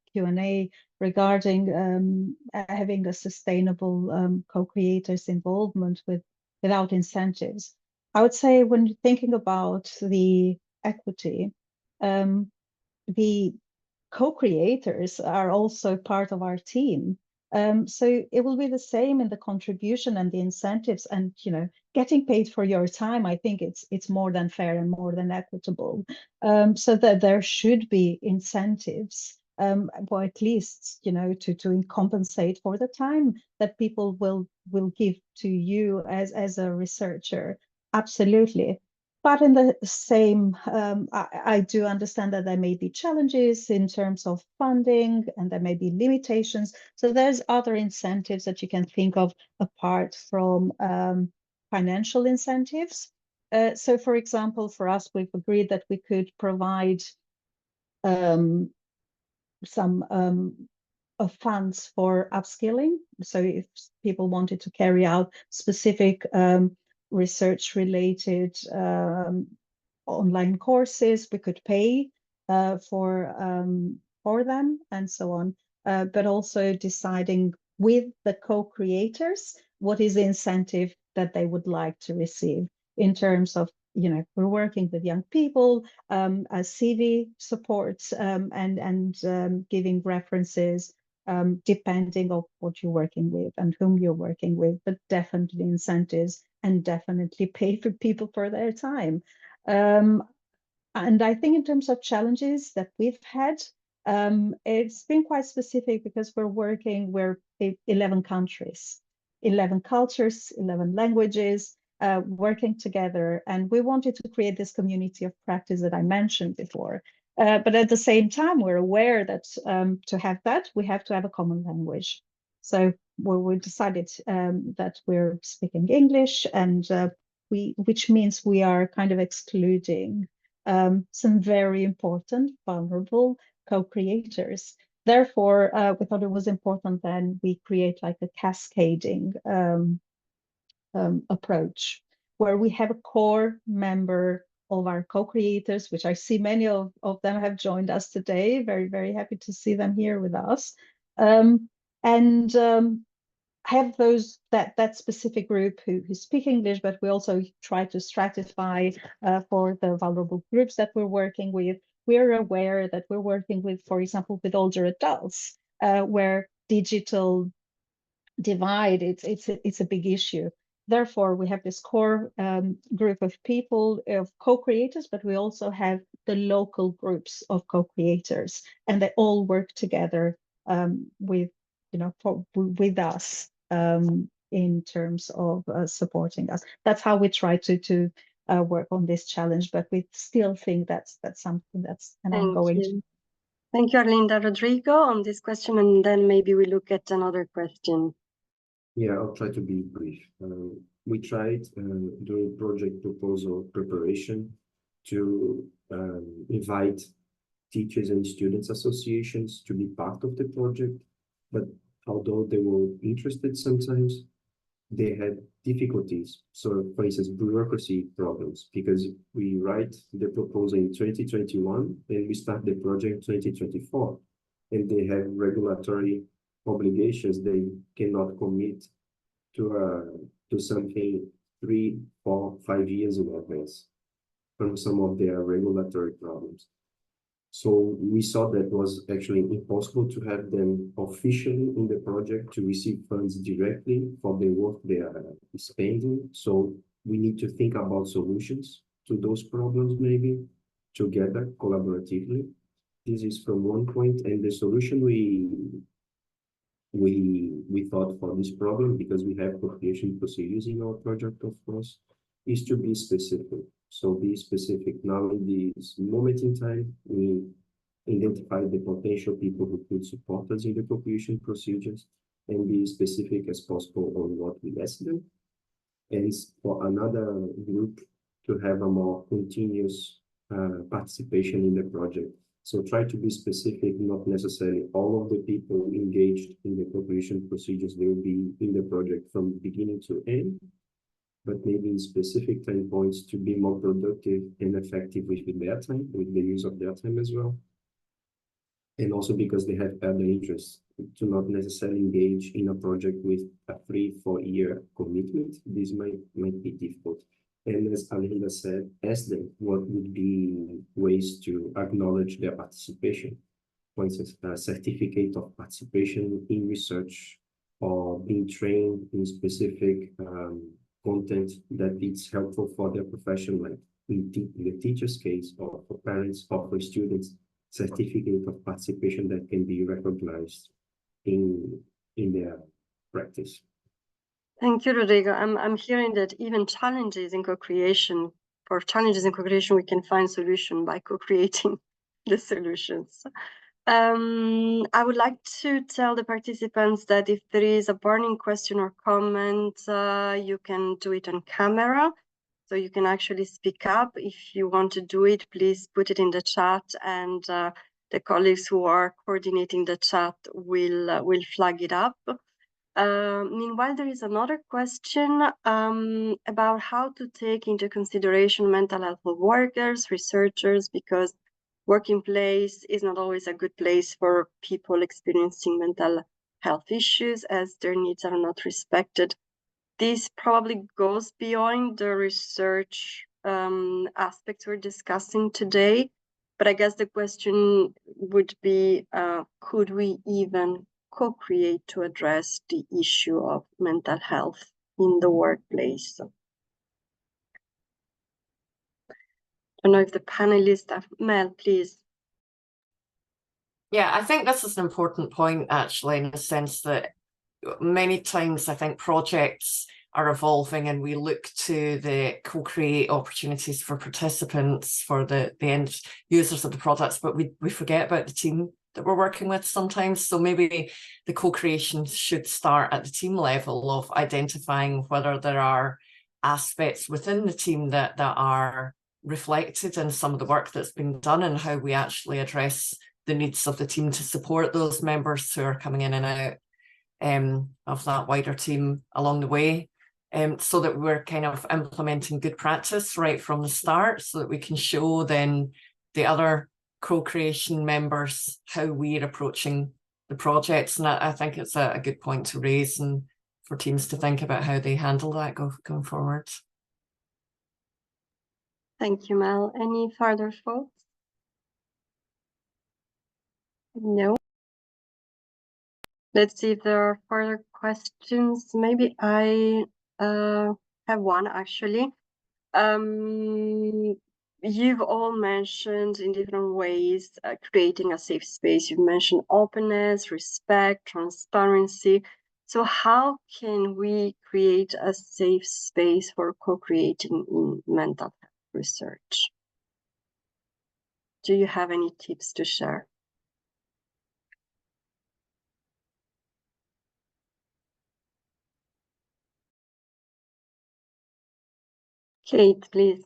regarding having a sustainable co-creators involvement without incentives. I would say when thinking about the equity, the co-creators are also part of our team. So it will be the same in the contribution and the incentives, and getting paid for your time. I think it's more than fair and more than equitable. So that there should be incentives, or at least to compensate for the time that people will give to you as a researcher. Absolutely. But in the same, I do understand that there may be challenges in terms of funding, and there may be limitations. So there's other incentives that you can think of apart from financial incentives. So for example, for us, we've agreed that we could provide some funds for upskilling. So if people wanted to carry out specific research related online courses, we could pay for them and so on, but also deciding with the co-creators what is the incentive that they would like to receive in terms of we're working with young people, as CV supports, and giving references depending on what you're working with and whom you're working with, but definitely incentives and definitely pay for people for their time. And I think in terms of challenges that we've had, it's been quite specific because we're 11 countries, 11 cultures, 11 languages, working together. And we wanted to create this community of practice that I mentioned before. But at the same time, we're aware that to have that, we have to have a common language. So we decided that we're speaking English, and which means we are kind of excluding some very important, vulnerable co-creators. Therefore, we thought it was important then we create like a cascading approach, where we have a core member of our co-creators, which I see many of them have joined us today. Very, very happy to see them here with us. Have that specific group who speak English, but we also try to stratify for the vulnerable groups that we're working with. We're aware that we're working with, for example, with older adults, where digital divide, it's a big issue. Therefore, we have this core group of people, of co-creators, but we also have the local groups of co-creators, and they all work together with us in terms of supporting us. That's how we try to work on this challenge, but we still think that's something that's an ongoing. Thank you, Arlinda. Rodrigo, on this question, and then maybe we look at another question. Yeah, I'll try to be brief. We tried during project proposal preparation to invite teachers and students associations to be part of the project, but although they were interested sometimes, they had difficulties. So, for instance, bureaucracy problems, because we write the proposal in 2021 and we start the project in 2024, and they have regulatory obligations. They cannot commit to something 3, 4, 5 years in advance from some of their regulatory problems. So we saw that was actually impossible to have them officially in the project to receive funds directly for the work they are spending. So we need to think about solutions to those problems, maybe together, collaboratively. This is from one point, and the solution we thought for this problem, because we have co-creation procedures in our project, of course, is to be specific. So be specific. Now in this moment in time, we identify the potential people who could support us in the co-creation procedures and be specific as possible on what we ask them. And for another group to have a more continuous participation in the project. So try to be specific, not necessarily all of the people engaged in the co-creation procedures will be in the project from beginning to end, but maybe in specific time points to be more productive and effective with their time, with the use of their time as well. And also because they have other interests, to not necessarily engage in a project with a 3-4 year commitment. This might be difficult. And as Alinda said, ask them what would be ways to acknowledge their participation. For instance, a certificate of participation in research or being trained in specific content that is helpful for their profession, like in the teacher's case, or for parents or for students, certificate of participation that can be recognized in their practice. Thank you, Rodrigo. I'm hearing that even challenges in co-creation, for challenges in co-creation, we can find solution by co-creating the solutions. I would like to tell the participants that if there is a burning question or comment, you can do it on camera. So you can actually speak up. If you want to do it, please put it in the chat, and the colleagues who are coordinating the chat will flag it up. Meanwhile, there is another question about how to take into consideration mental health of workers, researchers, because working place is not always a good place for people experiencing mental health issues, as their needs are not respected. This probably goes beyond the research aspects we're discussing today, but I guess the question would be, could we even co-create to address the issue of mental health in the workplace? I don't know if the panelists have, Mel, please. Yeah, I think this is an important point, actually, in the sense that many times I think projects are evolving and we look to the co-create opportunities for participants, for the end users of the products, but we forget about the team that we're working with sometimes. So maybe the co-creation should start at the team level of identifying whether there are aspects within the team that are reflected in some of the work that's been done and how we actually address the needs of the team to support those members who are coming in and out of that wider team along the way, so that we're kind of implementing good practice right from the start, so that we can show then the other co-creation members how we're approaching the projects. And I think it's a good point to raise, and for teams to think about how they handle that going forward. Thank you, Mel. Any further thoughts? No. Let's see if there are further questions. Maybe I have one, actually. You've all mentioned in different ways creating a safe space. You've mentioned openness, respect, transparency. So how can we create a safe space for co-creating in mental health research? Do you have any tips to share? Kate, please.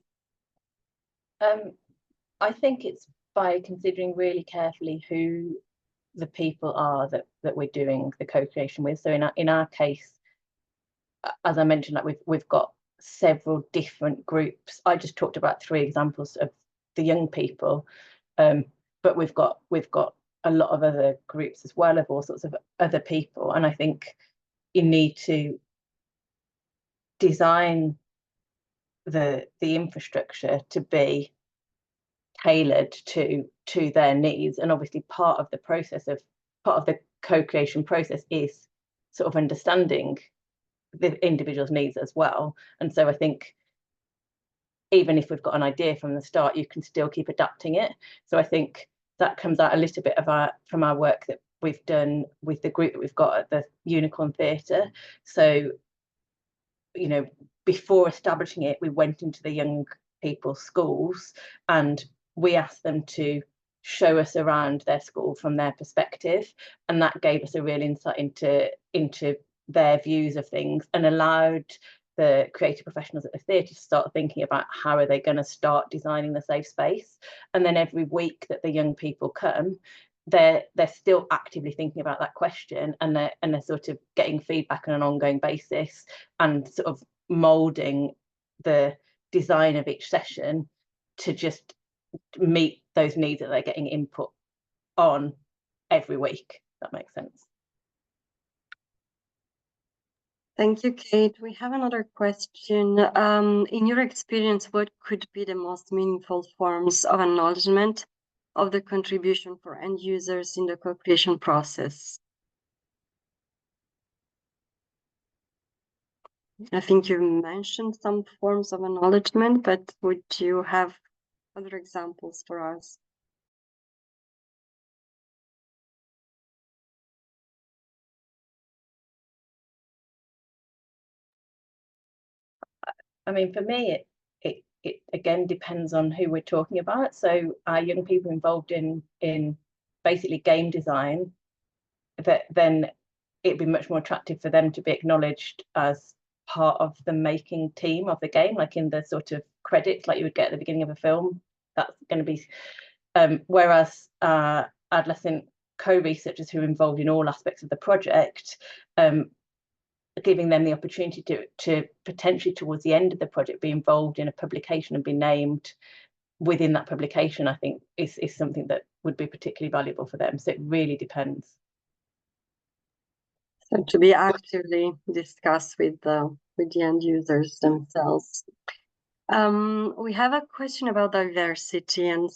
I think it's by considering really carefully who the people are that we're doing the co-creation with. So in our case, as I mentioned, like we've got several different groups. I just talked about 3 examples of the young people, but we've got a lot of other groups as well, of all sorts of other people. And I think you need to design the infrastructure to be tailored to their needs. And obviously part of the co-creation process is sort of understanding the individual's needs as well. And so I think even if we've got an idea from the start, you can still keep adapting it. So I think that comes out a little bit from our work that we've done with the group that we've got at the Unicorn Theatre. So, you know, before establishing it, we went into the young people's schools and we asked them to show us around their school from their perspective, and that gave us a real insight into their views of things and allowed the creative professionals at the theatre to start thinking about how are they going to start designing the safe space. And then every week that the young people come, they're still actively thinking about that question, and they're sort of getting feedback on an ongoing basis and sort of moulding the design of each session to just meet those needs that they're getting input on every week. That makes sense. Thank you, Kate. We have another question. In your experience, what could be the most meaningful forms of acknowledgement of the contribution for end users in the co-creation process? I think you mentioned some forms of acknowledgement, but would you have other examples for us? I mean, for me, it again depends on who we're talking about. So our young people involved in basically game design, then it'd be much more attractive for them to be acknowledged as part of the making team of the game, like in the sort of credits like you would get at the beginning of a film. That's going to be whereas adolescent co-researchers who are involved in all aspects of the project, giving them the opportunity to potentially towards the end of the project be involved in a publication and be named within that publication, I think is something that would be particularly valuable for them. So it really depends. So to be actively discussed with the end users themselves. We have a question about diversity, and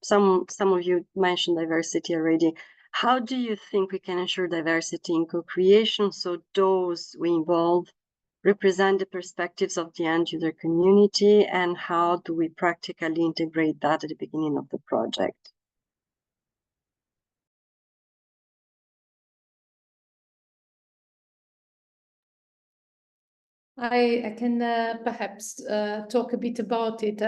some of you mentioned diversity already. How do you think we can ensure diversity in co-creation so those we involve represent the perspectives of the end user community, and how do we practically integrate that at the beginning of the project? I can perhaps talk a bit about it.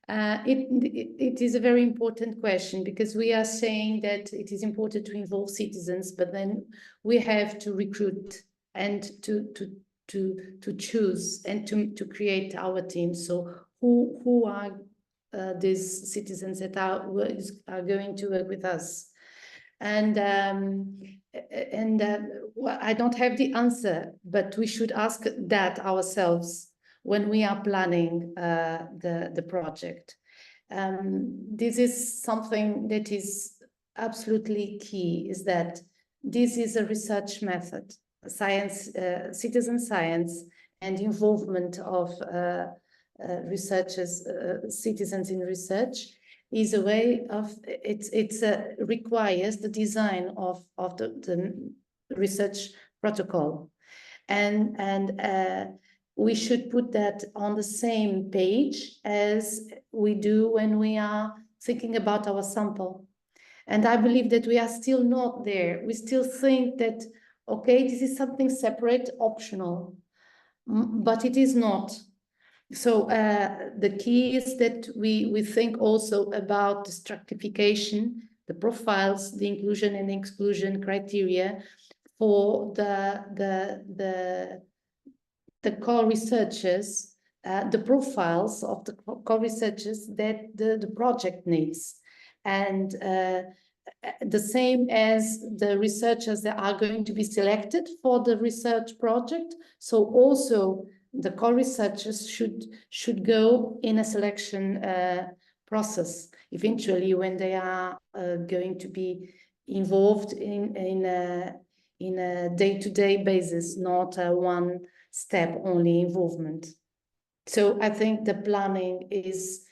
It is a very important question, because we are saying that it is important to involve citizens, but then we have to recruit and to choose and to create our team. So who are these citizens that are going to work with us? And well, I don't have the answer, but we should ask that ourselves when we are planning the project. This is something that is absolutely key, is that this is a research method, science, citizen science, and involvement of researchers, citizens in research, is a way of, it requires the design of the research protocol. And we should put that on the same page as we do when we are thinking about our sample. And I believe that we are still not there. We still think that, okay, this is something separate, optional, but it is not. So the key is that we think also about the stratification, the profiles, the inclusion and exclusion criteria for the co-researchers, the profiles of the co-researchers that the project needs. And the same as the researchers that are going to be selected for the research project. So also the co-researchers should go in a selection process eventually when they are going to be involved in a day-to-day basis, not one step only involvement. So I think the planning is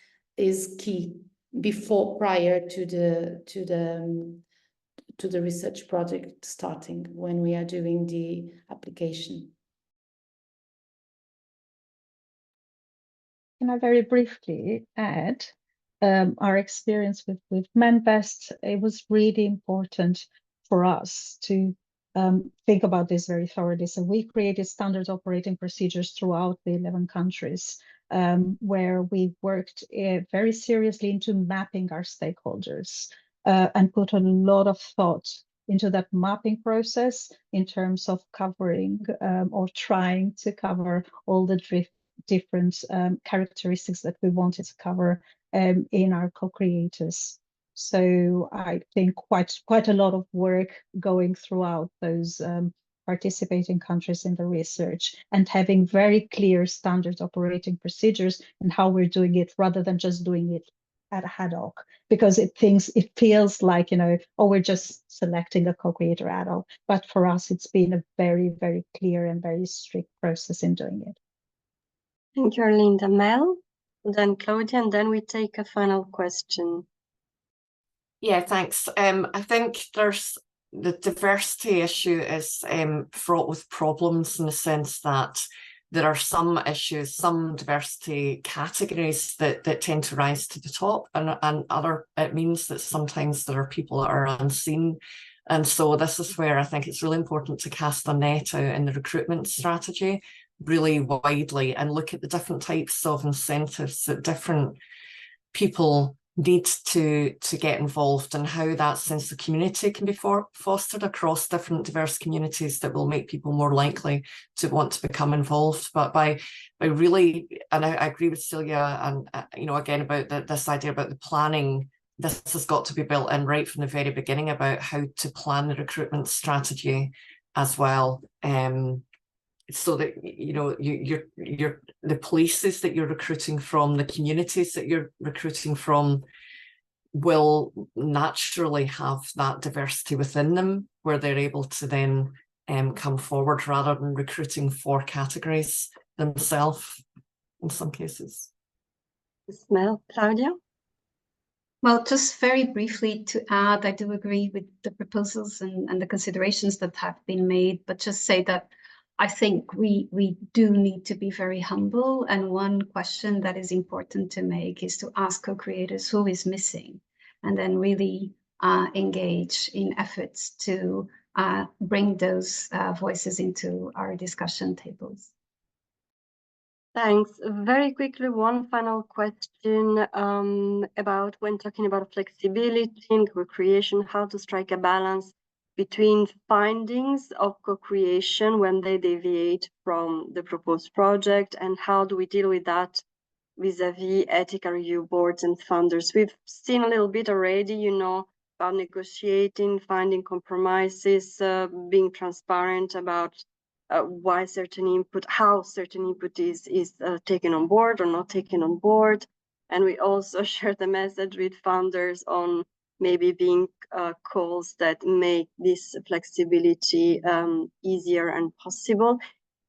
key prior to the research project starting when we are doing the application. Can I very briefly add our experience with Mentbest? It was really important for us to think about this very thoroughly. So we created standard operating procedures throughout the 11 countries where we worked very seriously into mapping our stakeholders and put a lot of thought into that mapping process in terms of covering or trying to cover all the different characteristics that we wanted to cover in our co-creators. So I think quite a lot of work going throughout those participating countries in the research and having very clear standard operating procedures and how we're doing it rather than just doing it at ad hoc, because it feels like, you know, oh, we're just selecting a co-creator ad hoc. But for us, it's been a very, very clear and very strict process in doing it. Thank you, Arlinda. Mel, then Claudia, and then we take a final question. Yeah, thanks. I think there's the diversity issue is fraught with problems in the sense that there are some issues, some diversity categories that tend to rise to the top, and other, it means that sometimes there are people that are unseen. And so this is where I think it's really important to cast a net out in the recruitment strategy really widely and look at the different types of incentives that different people need to get involved, and how that sense of community can be fostered across different diverse communities that will make people more likely to want to become involved. But by really, and I agree with Celia, and you know, again about this idea about the planning, this has got to be built in right from the very beginning about how to plan the recruitment strategy as well. So that, you know, you're the places that you're recruiting from, the communities that you're recruiting from will naturally have that diversity within them, where they're able to then come forward rather than recruiting for categories themselves in some cases. Mel, Claudia? Well, just very briefly to add, I do agree with the proposals and the considerations that have been made, but just say that I think we do need to be very humble. And one question that is important to make is to ask co-creators who is missing, and then really engage in efforts to bring those voices into our discussion tables. Thanks. Very quickly, one final question about when talking about flexibility in co-creation, how to strike a balance between findings of co-creation when they deviate from the proposed project, and how do we deal with that vis-a-vis ethical review boards and funders. We've seen a little bit already, you know, about negotiating, finding compromises, being transparent about why certain input, how certain input is taken on board or not taken on board. And we also share the message with funders on maybe being calls that make this flexibility easier and possible.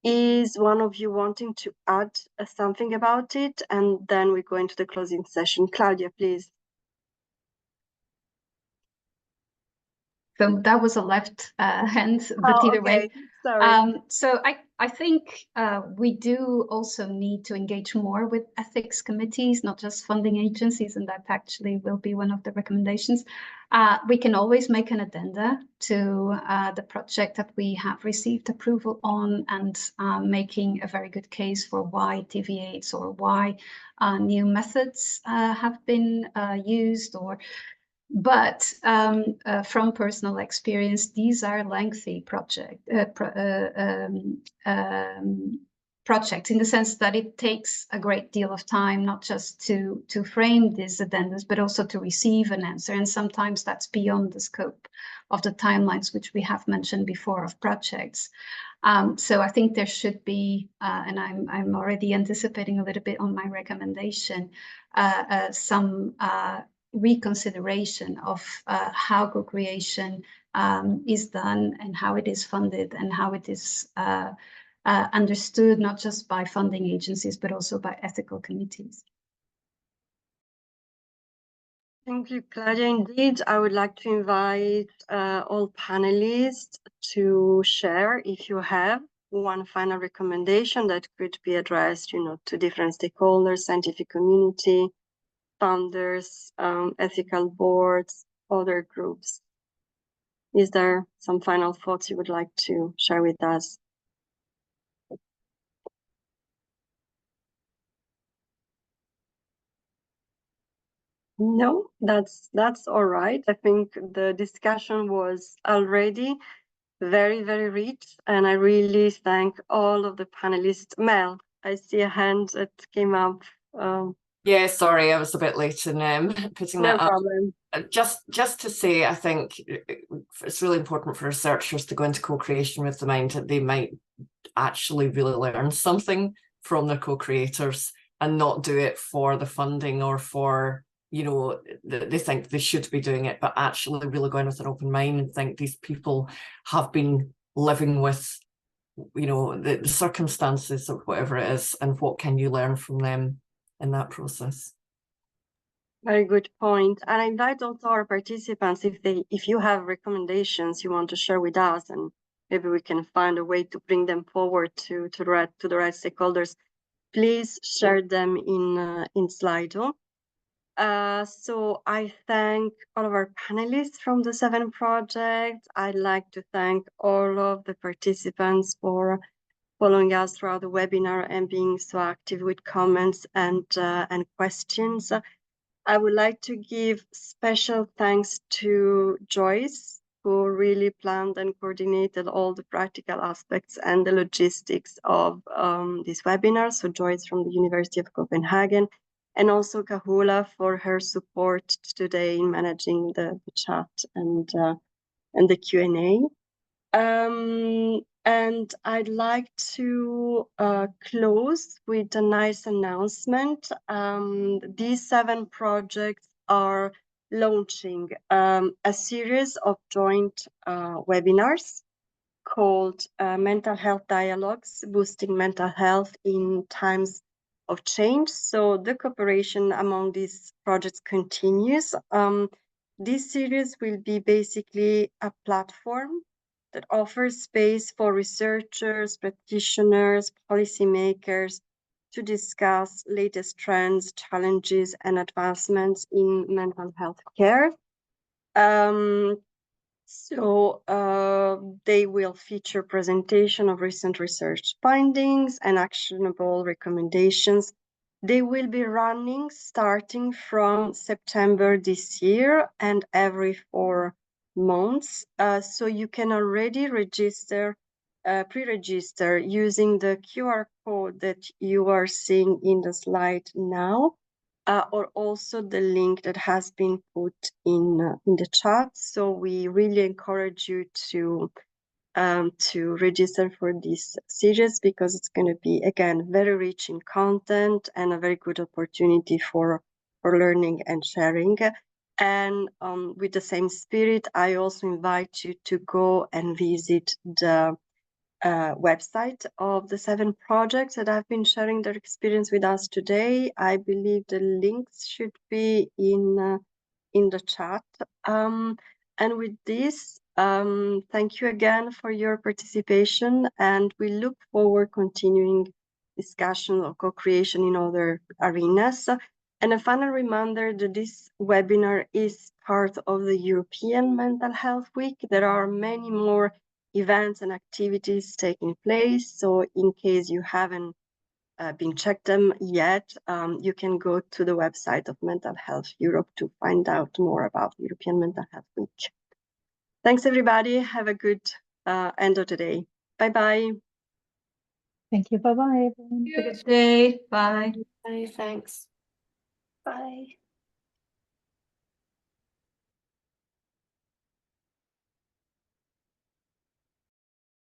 Is one of you wanting to add something about it? And then we go into the closing session. Claudia, please. So that was a left hand, but either way. Sorry. So I think we do also need to engage more with ethics committees, not just funding agencies, and that actually will be one of the recommendations. We can always make an addenda to the project that we have received approval on, and making a very good case for why it deviates or why new methods have been used, or. But from personal experience, these are lengthy projects in the sense that it takes a great deal of time, not just to frame these addendas, but also to receive an answer. And sometimes that's beyond the scope of the timelines, which we have mentioned before, of projects. So I think there should be, and I'm already anticipating a little bit on my recommendation, some reconsideration of how co-creation is done and how it is funded and how it is understood not just by funding agencies, but also by ethical committees. Thank you, Claudia. Indeed, I would like to invite all panelists to share, if you have one final recommendation that could be addressed, to different stakeholders, scientific community, founders, ethical boards, other groups. Is there some final thoughts you would like to share with us? No, that's all right. I think the discussion was already very, very rich, and I really thank all of the panelists. Mel, I see a hand that came up. Yeah, sorry, I was a bit late in putting No that up. problem. Just to say, I think it's really important for researchers to go into co-creation with the mind that they might actually really learn something from their co-creators and not do it for the funding or for, they think they should be doing it, but actually really go in with an open mind and think these people have been living with, the circumstances or whatever it is, and what can you learn from them in that process. Very good point. And I invite also our participants, if you have recommendations you want to share with us, and maybe we can find a way to bring them forward to the right stakeholders, please share them in Slido. So I thank all of our panelists from the 7 projects. I'd like to thank all of the participants for following us throughout the webinar and being so active with comments and questions. I would like to give special thanks to Joyce, who really planned and coordinated all the practical aspects and the logistics of this webinar. So Joyce from the University of Copenhagen, and also Kahula for her support today in managing the chat and the Q&A. And I'd like to close with a nice announcement. These 7 projects are launching a series of joint webinars called Mental Health Dialogues, Boosting Mental Health in Times of Change. So the cooperation among these projects continues. This series will be basically a platform that offers space for researchers, practitioners, policymakers to discuss latest trends, challenges, and advancements in mental health care. So they will feature presentation of recent research findings and actionable recommendations. They will be running starting from September this year and every 4 months. So you can already register, pre-register using the QR code that you are seeing in the slide now. Or also the link that has been put in the chat. So we really encourage you to register for this series, because it's going to be, again, very rich in content and a very good opportunity for learning and sharing. And with the same spirit, I also invite you to go and visit the website of the 7 projects that have been sharing their experience with us today. I believe the links should be in the chat. And with this, thank you again for your participation, and we look forward continuing discussion of co-creation in other arenas. And a final reminder that this webinar is part of the European Mental Health Week. There are many more events and activities taking place. So in case you haven't been checked them yet, you can go to the website of Mental Health Europe to find out more about European Mental Health Week. Thanks, everybody. Have a good end of the day. Bye-bye. Thank you. Bye-bye, everyone. Have a good day. Bye. Bye, thanks. Bye.